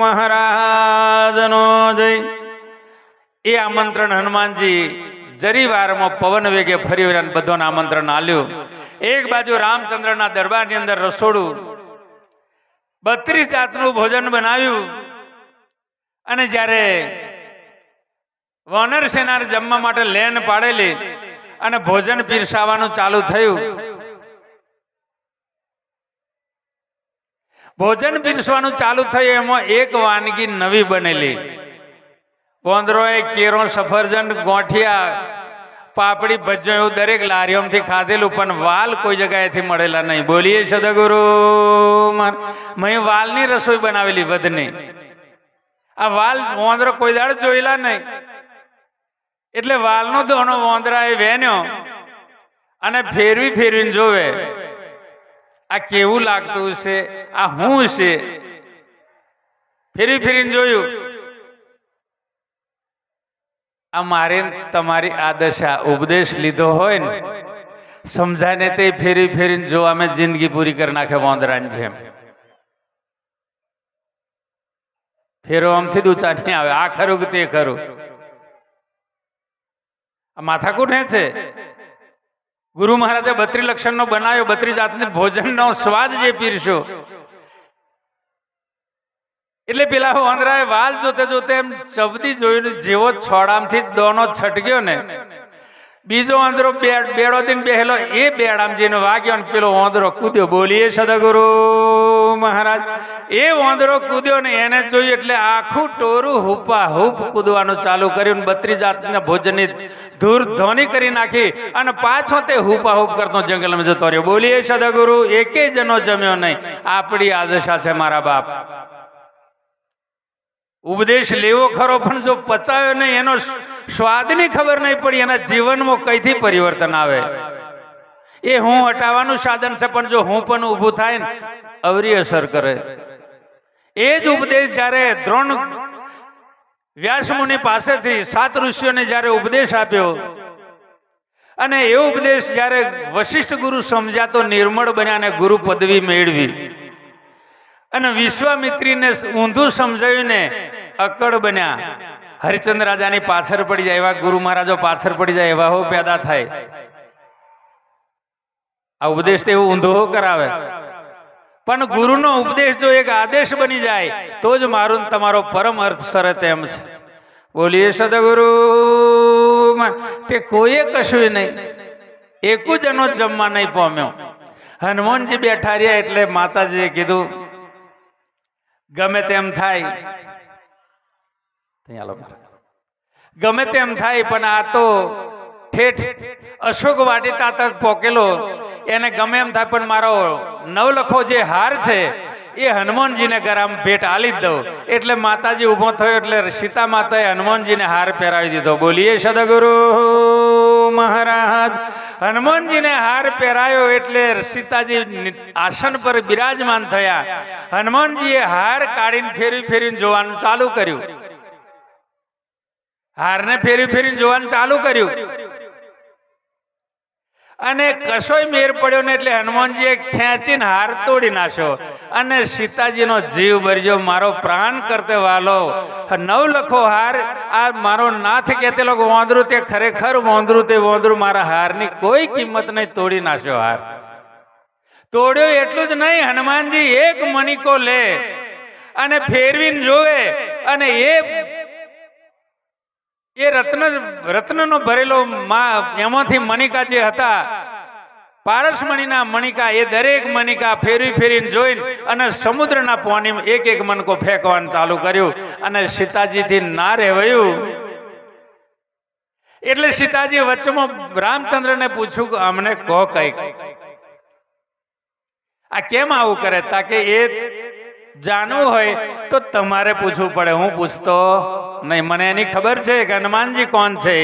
મહારાજનો જય. એ આમંત્રણ હનુમાનજી જરી વારમાં પવન વેગે ફરી વળ્યા, બધોને આમંત્રણ આલ્યું. એક બાજુ રામચંદ્રના દરબારની અંદર રસોડું, 32 જાતનું ભોજન બનાવ્યું. અને જ્યારે વાનર સેના જમવા માટે લેન પાડેલી અને ભોજન પીરસાવાનું ચાલુ થયું. ભોજન પીરસવાનું ચાલુ થયું, એમાં એક વાનગી નવી બનેલી. પોંદરોએ કેરો, સફરજન, ગોઠિયા, પાપડી, ભજ્જો એવું દરેક લારીઓમાંથી ખાધેલું, પણ વાલ કોઈ જગ્યાએથી મળેલા નહીં. બોલીએ સદગુરુ. મેં વાલની રસોઈ બનાવેલી, વધની. આ વાલ પોંદરો કોઈ દાડ જોયેલા નહીં. એટલે વાલનો દોણો વોંદરાએ વેન્યો અને ફેરવીને જોવે, આ કેવું લાગતું છે, આ શું છે. ફેરવીને જોયું, આ મારી તમારી આ દશા ઉપદેશ લીધો હોય ને, સમજાય ને તે ફેરવીને જો અમે જિંદગી પૂરી કરી નાખે વોંદરાની જેમ. ફેરો આમથી જ ઊંચા નહીં આવે, આ ખરું કે તે ખરું. આ માથાકૂટ હે છે. ગુરુ મહારાજે 32 લક્ષણનો બનાવ્યો, 32 જાતની ભોજનનો સ્વાદ જે પીરસ્યો. એટલે પેલા વાંદરાએ વાલ જોતે જોતે એમ ચબદી જોઈને જેવો છોડામથી દોનો છટક્યો ને, બીજો વાંદરો બેડો દઈને બેહેલો, એ બેડામજીને વાગ્યો ને પેલો વાંદરો કૂદ્યો. બોલીએ સદગુરુ મહારાજ. એ વાંદરો કૂદ્યો ને એને જોયું એટલે આખું ટોરું હુપા હુપ કૂદવાનું ચાલુ કર્યું ને 32 જાતના ભોજનની ધૂર ધોની કરી નાખી અને પાછો તે હુપા હુપ કરતો જંગલમાં જતો રહ્યો. બોલીએ સદગુરુ. એકે જનો જમ્યો નહીં. આપણી આ દશા છે મારા બાપ. ઉપદેશ લેવો ખરો પણ જો પચાયો નહીં, એનો સ્વાદની ખબર નહીં પડી, એના જીવનમાં કઈથી પરિવર્તન આવે. એ હું હટાવવાનું સાધન છે, પણ જો હું પણ ઊભું થાય ને અવરી અસર કરે. એ જ ઉપદેશ જ્યારે દ્રોણ વ્યાસ મુનિ પાસેથી 7 ઋષિઓને જ્યારે ઉપદેશ આપ્યો અને એ ઉપદેશ જ્યારે વશિષ્ઠ ગુરુ સમજ્યા તો નિર્મળ બન્યા અને ગુરુ પદવી મેળવી. અને વિશ્વામિત્રીને ઊંધું સમજાવીને અકળ બન્યા. હરિચંદ્ર રાજાની પાછળ પડી જાય એવા ગુરુ મહારાજો પાછળ પડી જાય એવા હો પેદા થાય. આ ઉપદેશ તો એવું ઊંધો કરાવે, પણ ગુરુનો ઉપદેશ જો એક આદેશ બની જાય તો જ મારું તમારો પરમ અર્થ સરે તેમ છે. બોલીએ સદગુરુ. તે કોઈએ કશું નહીં, એકુ જનો જમવા નહીં પામ્યો. હનુમાનજી બેઠા રહ્યા એટલે માતાજીએ કીધું ગમે તેમ થાય, ગમે તેમ થાય પણ આ તો ઠેઠ અશોક વાટિકા તક પોકેલો, એને ગમે એમ થાય પણ મારો નવલખો જે હાર છે એ હનુમાનજીને ગરામ ભેટ આલી જ દઉં. એટલે માતાજી ઊભો થયો એટલે સીતા માતાએ હનુમાનજીને હાર પહેરાવી દીધો. બોલીએ સદગુરુ મહારાજ. હનુમાનજીને હાર પહેરાયો એટલે સીતાજી આસન પર બિરાજમાન થયા. હનુમાનજીએ હાર કાઢીને ફેરી ફેરીને જોવાનું ચાલુ કર્યું. હારને ફેરી ફેરીને જોવાનું ચાલુ કર્યું અને કશોય મેર પડ્યો ને એટલે હનુમાનજીએ ખેંચીને હાર તોડી નાખ્યો અને સીતાજીનો જીવ બરજો. મારો પ્રાણ કરતે વાલો નવલખો હાર આ મારો નાથ કહેતેલો વાંદરું તે ખરેખર વાંદરું તે વાંદરું, મારા હારની કોઈ કિંમત નહીં, તોડી નાખ્યો હાર. તોડ્યો એટલું જ નહીં, હનુમાનજી એક મણિકો લે અને ફેરવીને જોવે અને એ રત્નનો ભરેલો એમાંથી મણિકા જે હતા પારસમણીના મણિકા, એ દરેક મણિકા ફેરવી ફેરીને જોઈને અને સમુદ્રના પાણીમાં એક એક મણકો ફેંકવાનું ચાલુ કર્યું અને સીતાજીથી ના રહેવાયું. એટલે સીતાજી વચ્ચેમાં રામચંદ્રને પૂછ્યું કે અમને કહો કઈક આ કેમ આવું કરે? તાકે એ જાણવું હોય તો તમારે પૂછવું પડે, હું પૂછતો નહીં. મને એની ખબર છે કે હનુમાનજી કોણ છે,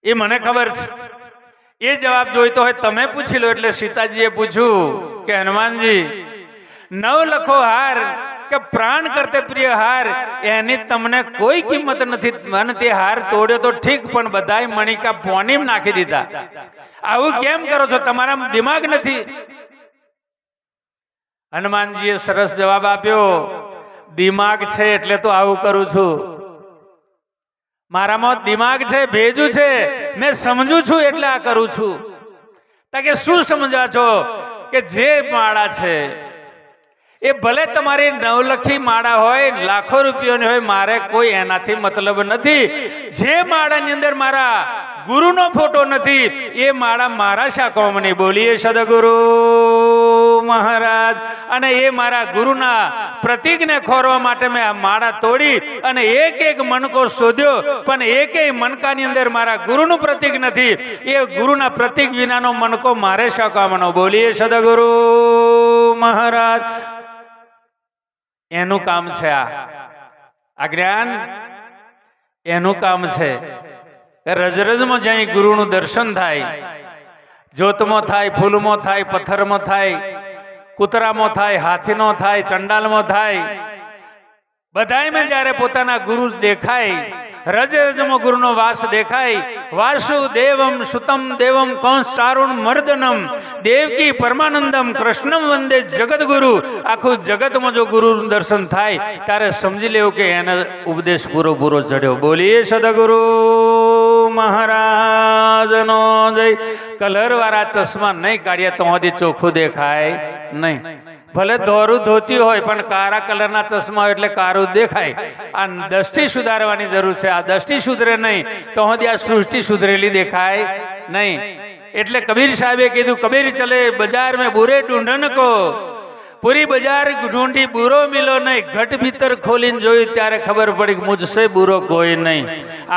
એ મને ખબર છે. એ જવાબ જોઈતો હોય તમે પૂછી લો. એટલે સીતાજીએ પૂછ્યું કે હનુમાનજી, નવલખો હાર કે પ્રાણ કરતે પ્રિય હાર, એની તમને કોઈ કિંમત નથી. મને તે હાર તોડ્યો તો ઠીક, પણ બધાય મણિકા પોનીમાં નાખી દીધા. આવું કેમ કરો છો? તમારા દિમાગ નથી? હનુમાનજીએ સરસ જવાબ આપ્યો, દિમાગ છે એટલે તો આવું કરું છું. મારામાં દિમાગ છે, ભેજું છે, મેં સમજુ છું એટલે આ કરું છું. તાકે શું સમજ્યા છો કે જે માળા છે એ ભલે તમારી નવલખી માળા હોય, લાખો રૂપિયાની હોય, મારે કોઈ એનાથી મતલબ નથી. જે માળાની અંદર મારા ગુરુનો ફોટો નથી એ માળા મારા શા કોમની. બોલીએ સદગુરુ મહારાજ. અને એ મારા ગુરુના પ્રતીકને ખોરવા માટે મેં આ માળા તોડી અને એક એક મણકો શોધ્યો, પણ એકેય મણકાની અંદર મારા ગુરુનું પ્રતીક નથી. એ ગુરુના પ્રતીક વિનાનો મણકો મારે શા કામનો. બોલીએ સદગુરુ મહારાજ. એનું કામ છે આ જ્ઞાન, એનું કામ છે. રજરજમાં જ્યાં ગુરુનું દર્શન થાય, જ્યોતમાં થાય, ફૂલમાં થાય, પથ્થરમાં થાય, કૂતરામાં થાય, હાથીનો થાય, ચંડાલમાં થાય, બધાયમાં જ્યારે પોતાના ગુરુ દેખાય રજમાં ગુરુનો વાસ દેખાય. વાસુદેવમ સુતમ દેવમ કંસ ચારુણ મર્દનમ દેવકી પરમાનંદમ કૃષ્ણમ વંદે જગદગુરુ. આખું જગતમાં જો ગુરુ દર્શન થાય ત્યારે સમજી લેવું કે એને ઉપદેશ પૂરો ચડ્યો. બોલીએ સદગુરુ મહારાજનો જય. કલર વાળા ચશ્મા નહીં કાઢ્યા તો હજી ચોખ્ખું દેખાય નહીં. ભલે દોરું ધોતી હોય પણ કાળા કલરના ચશ્મા એટલે કાળું દેખાય. આ દ્રષ્ટિ સુધારવાની જરૂર છે. આ દ્રષ્ટિ સુધરે નહીં તો હજી આ સૃષ્ટિ સુધરેલી દેખાય નહીં. એટલે કબીર સાહેબે કીધું, કબીર ચલે બજાર મેં બુરે ઢૂંઢન કો, પૂરી બજાર ઢૂંઢી બુરો મિલો નહીં. ઘટ ભીતર ખોલીને જોયું ત્યારે ખબર પડી કે મુજસે બુરો કોઈ નહીં.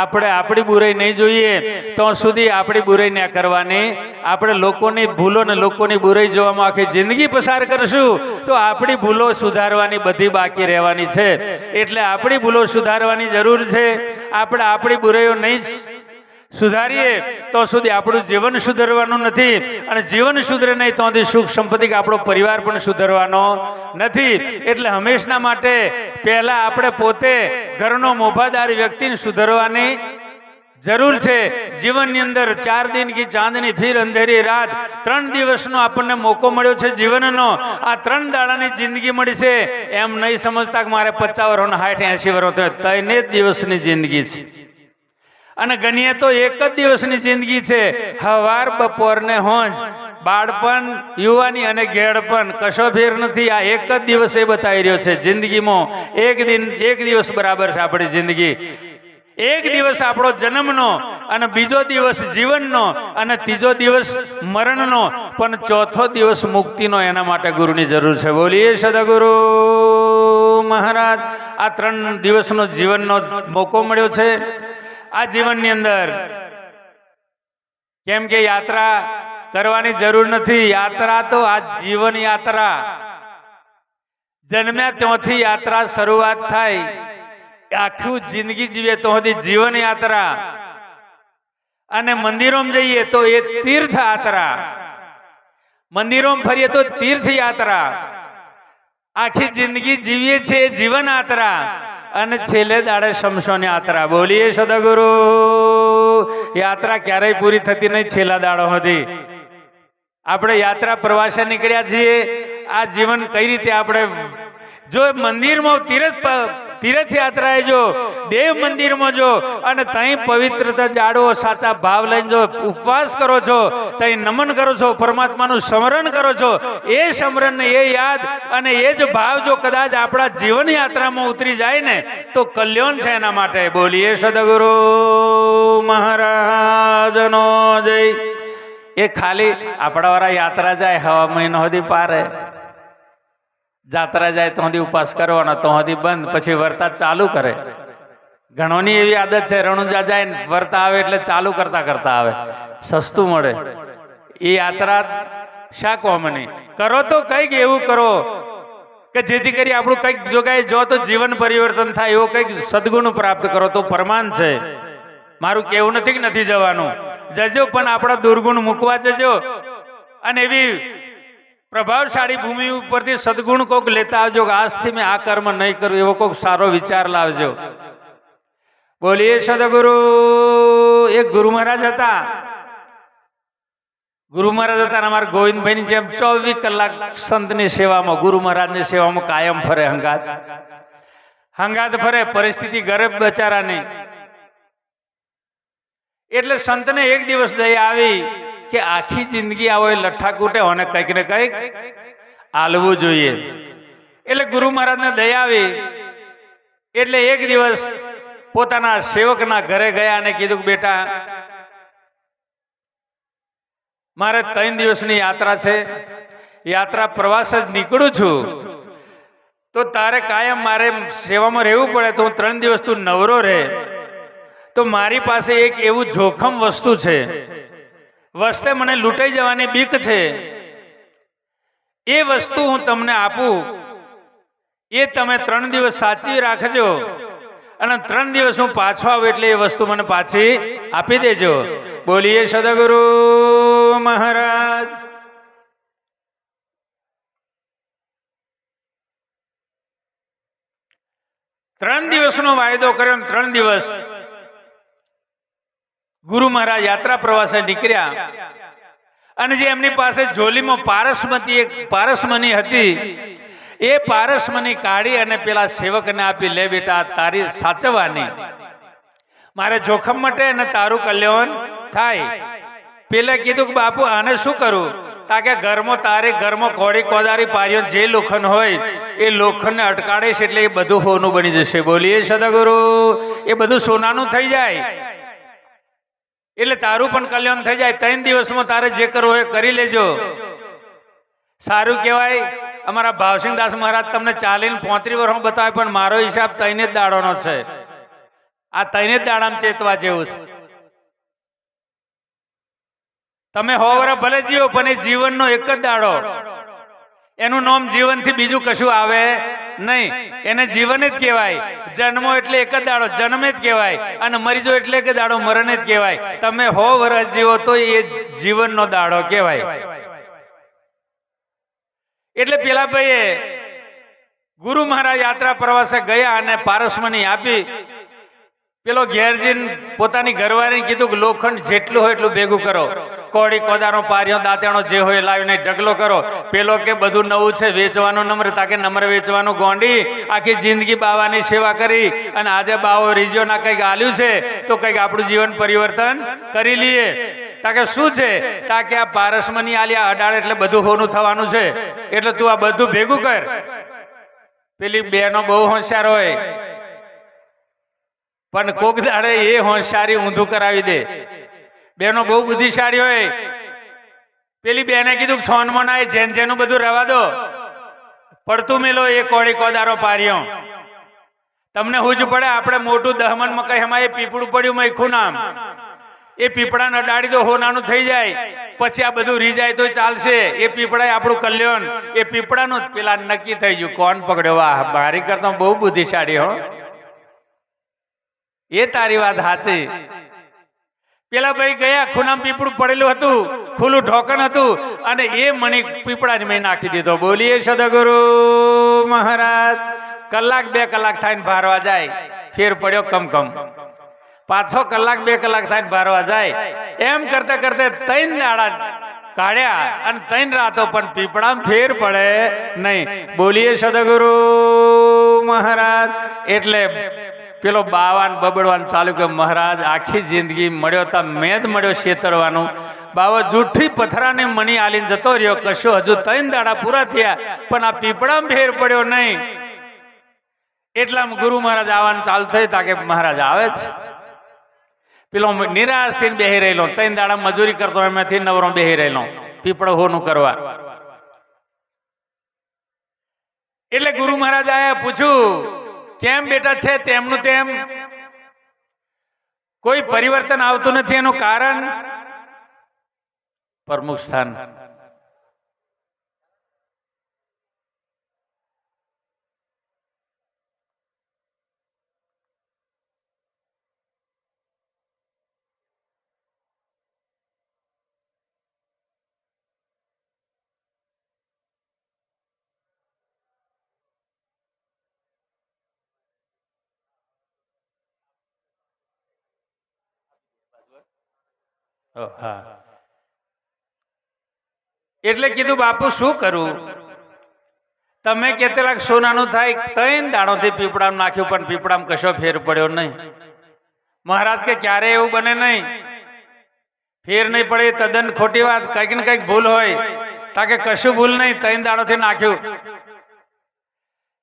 આપણે આપણી બુરાઈ નહીં જોઈએ તો સુધી આપણી બુરાઈ ના કરવાની. આપણે લોકોની ભૂલો ને લોકોની બુરાઈ જોવામાં આખી જિંદગી પસાર કરશું તો આપણી ભૂલો સુધારવાની બધી બાકી રહેવાની છે. એટલે આપણી ભૂલો સુધારવાની જરૂર છે. આપણે આપણી બુરાઈઓ નહીં સુધારીએ તો સુધી આપણું જીવન સુધરવાનું નથી. અને જીવન સુધરે નહીં તો સુખ સંપત્તિ કે આપણો પરિવાર પણ સુધરવાનો નથી. એટલે હંમેશના માટે પહેલા આપણે પોતે ઘરનો મોભાદાર વ્યક્તિને સુધરવાની જરૂર છે. જીવનની અંદર 4 દિન કી ચાંદની ફિર અંધેરી રાત, 3 દિવસનો આપણને મોકો મળ્યો છે જીવનનો. આ 3 દાડાની જિંદગી મળી છે. એમ નહીં સમજતા કે મારે 50 વર્ષ 60 80 વર્ષ થયો. 3 દિવસની જિંદગી છે. અને ગણીએ તો એક જ દિવસની જિંદગી છે. હવાર બપોર ને હોંજ, બાળપણ યુવાની અને ઘેડપણ કશો ફેર નથી. આ એક જ દિવસ એ બતાવી રહ્યો છે. જિંદગીમાં એક દિવસ બરાબર છે આપણી જિંદગી. એક દિવસ આપણો જન્મનો અને બીજો દિવસ જીવનનો અને ત્રીજો દિવસ મરણનો, પણ ચોથો દિવસ મુક્તિનો. એના માટે ગુરુની જરૂર છે. બોલીએ સદગુરુ મહારાજ. આ 3 દિવસનો જીવનનો મોકો મળ્યો છે આ જીવનની અંદર. કેમ કે યાત્રા કરવાની જરૂર નથી. યાત્રા તો આ જીવન યાત્રા. જન્મ્યા ત્યાંથી યાત્રા શરૂઆત થાય. આખું જિંદગી જીવે તો જીવન યાત્રા. અને મંદિરોમાં જઈએ તો એ તીર્થ યાત્રા. મંદિરોમાં ફરીએ તો તીર્થ યાત્રા. આખી જિંદગી જીવીએ છીએ જીવન યાત્રા. અને છેલ્લે દાડે શમશાન યાત્રા. બોલીએ સદગુરુ. યાત્રા ક્યારેય પૂરી થતી નહીં છેલ્લા દાડો હતી. આપણે યાત્રા પ્રવાસે નીકળ્યા છીએ. આ જીવન કઈ રીતે આપણે જો મંદિરમાં તીર્થયાત્રાએ જો દેવ મંદિરમાં જો અને ત્યાં પવિત્રતા જાળવો, સાચા ભાવ લઈને જો ઉપવાસ કરો છો, ત્યાં નમન કરો છો, પરમાત્માનું સ્મરણ કરો છો, એ સ્મરણ ને એ યાદ અને એ જ ભાવ જો કદાચ આપણા જીવન યાત્રામાં ઉતરી જાય ને તો કલ્યાણ છે એના માટે. બોલીએ સદગુરુ મહારાજનો જય. એ ખાલી આપણા વાળા યાત્રા જાય હવા મહિનો સુધી પારે, જાત્રા જાય તો હજી ઉપવાસ કરવાનો, તો હજી બંધ, પછી વર્તા ચાલુ કરે. ઘણોની એવી આદત છે, રણુજા જાય ને વર્તા આવે એટલે ચાલુ કરતા આવે, સસ્તું મળે. એ યાત્રા શા કોમની કરો તો કંઈક એવું કરો કે જેથી કરી આપણું કંઈક જોગાય જો તો જીવન પરિવર્તન થાય. એવો કંઈક સદગુણ પ્રાપ્ત કરો તો પરમાન છે. મારું કેવું નથી કે નથી જવાનું, જજો, પણ આપણા દુર્ગુણ મૂકવા જજો. અને એવી પ્રભાવશાળી ભૂમિ ઉપરથી સદગુણ કોક લેતા આવજો કે આજથી મેં આ કર્મ નહીં કર્યું, એવો કોક સારો વિચાર લાવજો. બોલીએ સદગુરુ. એક ગુરુ મહારાજ હતા. ગુરુ મહારાજ હતા અને અમારા ગોવિંદભાઈ ની જેમ 24 કલાક સંતની સેવામાં, ગુરુ મહારાજની સેવામાં કાયમ ફરે. હંગાત ફરે. પરિસ્થિતિ ગરીબ બચારાની. એટલે સંતને એક દિવસ દયા આવી કે આખી જિંદગી આવો એ લઠ્ઠા કૂટે અને કંઈક ને કંઈક આલવું જોઈએ. એટલે ગુરુ મહારાજને દયા આવી. એટલે એક દિવસ પોતાના સેવકના ઘરે ગયા અને કીધું કે બેટા, મારે 3 દિવસની યાત્રા છે, યાત્રા પ્રવાસ જ નીકળું છું, તો તારે કાયમ મારે સેવામાં રહેવું પડે. તો હું 3 દિવસ તું નવરો રહે. તો મારી પાસે એક એવું જોખમ વસ્તુ છે, વસ્તે મને લૂંટાઈ જવાની બીક છે. એ વસ્તુ હું તમને આપું, એ તમે 3 દિવસ સાચવી રાખજો અને 3 દિવસ હું પાછો આવું એટલે એ વસ્તુ મને પાછી આપી દેજો. બોલીએ સદગુરુ મહારાજ. ત્રણ દિવસનો વાયદો કર્યો. 3 દિવસ ગુરુ મહારાજ યાત્રા પ્રવાસે નીકળ્યા અને જે એમની પાસે ઝોલીમાં પારસમણી હતી એ પારસમણી કાઢી અને પેલા સેવકને આપી, લે બેટા તારી સાચવવાની, મારે જોખમ મટે અને તારું કલ્યાણ થાય. પેલે કીધું કે બાપુ આને શું કરું? તાકે ઘરમાં કોડી કોદારી પાર્યો જે લોખંડ હોય એ લોખંડને અટકાડીશ એટલે એ બધું સોનું બની જશે. બોલીએ સદગુરુ, એ બધું સોનાનું થઈ જાય એટલે તારું પણ કલ્યાણ થઈ જાય. 3 દિવસમાં તારે જે કરવું હોય કરી લેજો. સારું કહેવાય. અમારા ભાવસિંહ દાસ મહારાજ તમને 40 35 વર્ષ બતાવે, પણ મારો હિસાબ 3 જ દાડોનો છે. આ 3 જ દાડામાં ચેતવા જેવું છે. તમે 100 વર્ષ ભલે જીવો, પણ એ જીવનનો એક જ દાડો. એનું નામ જીવનથી બીજું કશું આવે નહીં. એને જીવન જ કહેવાય. જન્મો એટલે એક જ દાડો જન્મ જ કહેવાય, અને મરી જો એટલે એક દાડો મરણ જ કહેવાય. તમે 100 વર્ષ જીવો તો એ જીવનનો દાડો કહેવાય. એટલે પેલા ભાઈએ ગુરુ મહારાજ યાત્રા પ્રવાસે ગયા અને પારસમણી આપી. પેલો ઘેરજીને પોતાની ઘરવાળીને કીધું કે લોખંડ જેટલું હોય એટલું ભેગું કરો, કોડી કોદારો પારિયો દાંતેણો જે હોય લાવીને ઢગલો કરો. પેલો કે બધું નવું છે, વેચવાનું નમ્ર, તાકે નમ્ર વેચવાનું ગોંડી. આખી જિંદગી બાવાની સેવા કરી અને આજે બાવો રીજ્યો ના કંઈક આલ્યું છે તો કંઈક આપણું જીવન પરિવર્તન કરી લઈએ. તાકે શું છે? તાકે આ પારસમણી આલ્યા અડાડ એટલે બધું હોનું થવાનું છે, એટલે તું આ બધું ભેગું કર. પેલી બેનો બહુ હોશિયાર હોય, પણ કોક દાડે એ હોશિયારી ઊંધું કરાવી દે. બેનો બહુ બુદ્ધિશાળી હોય. પેલી બેને કીધું છોનમાં ના જેનું બધું રવા દો, પડતું મેલો એ કોડી કોદારો પાર્યો. તમને હુજ પડે. આપણે મોટું દહમન મકાઈ હમાય પીપળું પડ્યું મૈખું નામ, એ પીપળાને અડાડી દો, હોનાનું થઈ જાય. પછી આ બધું રી જાય તો ચાલશે. એ પીપળા આપણું કલ્યાણ, એ પીપળાનું પેલા નક્કી થઈ ગયું. કોણ પકડ્યો? વાહ, બારી કરતા બહુ બુદ્ધિશાળી હો. એ તારી વાત સાચી. પેલા ભાઈ ગયા, ખૂણામાં પીપળું પડેલું હતું, ખુલ્લું ઢોકણ હતું, અને એ મણી પીપળાની મેં નાખી દીધો. બોલીએ સદગુરુ મહારાજ. 1 2 કલાક થઈને ભારવા જાય, ફેર પડ્યો કમ. પાછો 1 2 કલાક થઈને ભારવા જાય. એમ કરતા કરતા 3 દાડા કાઢ્યા અને 3 રાતો પણ પીપળામાં ફેર પડે નહીં. બોલીએ સદગુરુ મહારાજ. એટલે પેલો બાવાન બબડવાનું ચાલુ કે મહારાજ આખી જિંદગી મળ્યો તા મેં જ મળ્યો છેતરવાનું. બાવા જૂઠી પથરાને મણી આલીને જતો રહ્યો. કશું હજુ 3 દાડા પૂરા થયા પણ આ પીપળામાં ફેર પડ્યો નહીં. એટલામાં ગુરુ મહારાજ આવવાનું ચાલુ થયું. તાકે મહારાજ આવે છે. પેલો નિરાશ થઈને બેહી રહેલો, 3 દાડા મજૂરી કરતો, એમાંથી નવરો બેહી રહેલો પીપળો હોનું કરવા. એટલે ગુરુ મહારાજ આયા, પૂછ્યું કેમ બેટા છે તેમનું તેમ, કોઈ પરિવર્તન આવતું નથી. એનું કારણ પ્રમુખ સ્થાન. એટલે કીધું બાપુ શું કરું? તમે કેટલાક સોનાનું થાય. 3 દાડોથી પીપળામાં નાખ્યું પણ પીપળામાં કશો ફેર પડ્યો નહીં. મહારાજ કે ક્યારે એવું બને નહીં, ફેર નહીં પડે તદ્દન ખોટી વાત. કંઈક ને કંઈક ભૂલ હોય. તાકે કશું ભૂલ નહીં, 3 દાડોથી નાખ્યું.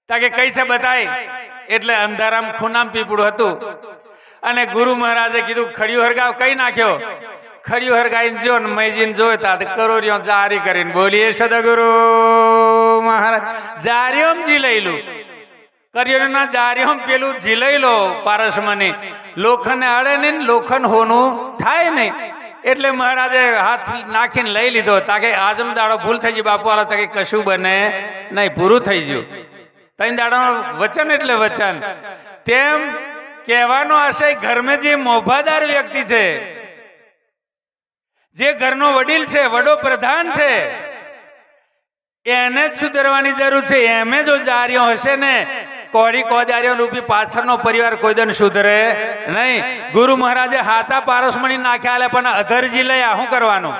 તાકે કઈ છે બતાય. એટલે અંધારામ ખૂનામ પીપળું હતું અને ગુરુ મહારાજે કીધું ખડિયું હરગાવ. કઈ નાખ્યો? ખડિયું હરગાઈને જો ને મૈજીને જોતા કરોરિયો જારી કરીને. બોલીએ સદગુરુ મહારાજ. જારિયોમ જીલૈલું કરિયોના જારિયોમ પેલું જીલઈ લો પારસમણી. લોખંડ અડે નહીં, લોખંડ હોનું થાય નહીં. એટલે મહારાજે હાથ નાખીને લઈ લીધો. તાકે આજનો દાડો ભૂલ થઈ ગઈ બાપુ વાળા. તાકે કશું બને નહીં, પૂરું થઈ ગયું. 3 દાડાનું વચન એટલે વચન. તેમ કહેવાનો આશય ઘરમાં જે મોભાદાર વ્યક્તિ છે, જે ઘરનો વડીલ છે, વડો પ્રધાન છે, એને જ સુધરવાની જરૂર છે. એમે જો જાર્યો હશે ને કોડી કોદારીઓ રૂપી પાછળનો પરિવાર કોઈ દન સુધરે નહીં. ગુરુ મહારાજે હાચા પારસમણી નાખ્યા આલે પણ અધરજી લઈ શું કરવાનું?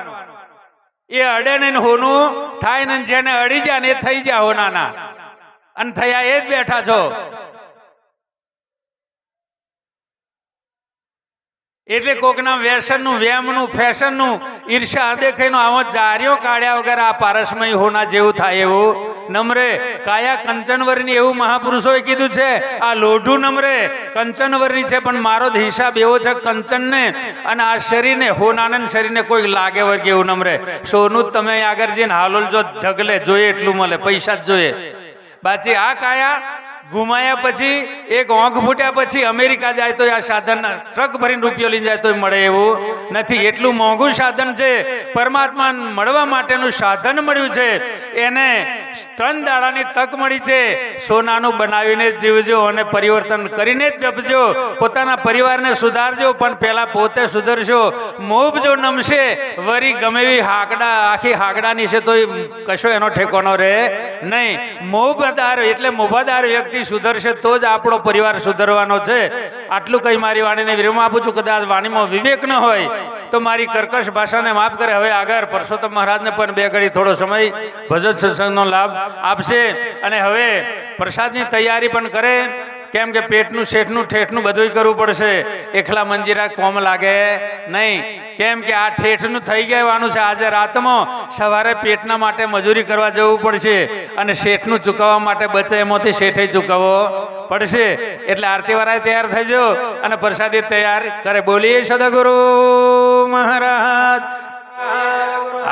એ અડે ને હોનું થાય ને જેને અડી જાય ને એ થઈ જાય હોનાના, અને થયા એ જ બેઠા છો. એટલે કોકના વ્યસનનું, વેમનું, ફેશનનું, ઈર્ષા અદેખાઈનું આવો જાર્યો કાઢ્યા વગર આ પારસમય હોના જેવું થાય એવું નમ્રે કાયા કંચનવરની એવું મહાપુરુષોએ કીધું છે. આ લોઢું નમ્રે કંચનવરની છે પણ મારો જ હિસાબ એવો છે કંચનને અને આ શરીરને હોનાને શરીરને કોઈ લાગે વર્ગે એવું નમ્રે. સોનું જ તમે આગળ જઈને હાલોલ જો ઢગલે જોઈએ એટલું મળે, પૈસા જ જોઈએ. બાકી આ કાયા ગુમાયા પછી એક ઓંખ ફૂટ્યા પછી અમેરિકા જાય તો આ સાધન ટ્રક ભરીને રૂપિયો લઈને જાય તો મળે એવું નથી. એટલું મોંઘું સાધન છે. પરમાત્મા મળવા માટેનું સાધન મળ્યું છે. એને 3 દાડાની તક મળી છે. સોનાનું બનાવીને જ જીવજો અને પરિવર્તન કરીને જ જપજો. પોતાના પરિવારને સુધારજો પણ પહેલા પોતે સુધરશો. મોભ જો નમશે વરી ગમે એવી હાકડા આખી હાકડાની છે તો કશો એનો ઠેકાનો રહે નહીં. મોભદાર એટલે મોભાદાર વ્યક્તિ સુધરશે તો જ આપણો પરિવાર સુધરવાનો છે. આટલું કઈ મારી વાણીને વિરામ આપું છું. કદાચ વાણીમાં વિવેક ન હોય તો મારી કર્કશ ભાષાને માફ કરે. હવે આગળ પરસોત્તમ મહારાજને પણ 2 ઘડી થોડો સમય ભજન સત્સંગનો લાભ આપશે. અને હવે પ્રસાદની તૈયારી પણ કરે. કેમ કે પેટનું શેઠનું ઠેઠનું બધું કરવું પડશે. એકલા મંજીરા કોમ લાગે નહીં. કેમ કે આ ઠેઠનું થઈ ગયેવાનું છે. આજે રાતમાં સવારે પેટના માટે મજૂરી કરવા જવું પડશે અને શેઠનું ચૂકવવા માટે બચે એમાંથી શેઠે ચૂકવવો પડશે. એટલે આરતી વાળા તૈયાર થઈ જાઓ અને પ્રસાદી તૈયાર કરે. બોલીએ સદગુરુ મહારાજ.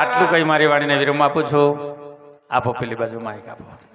આટલું કઈ મારી વાણીને વિરામ આપું છું. આપો પેલી બાજુ માઈક આપો.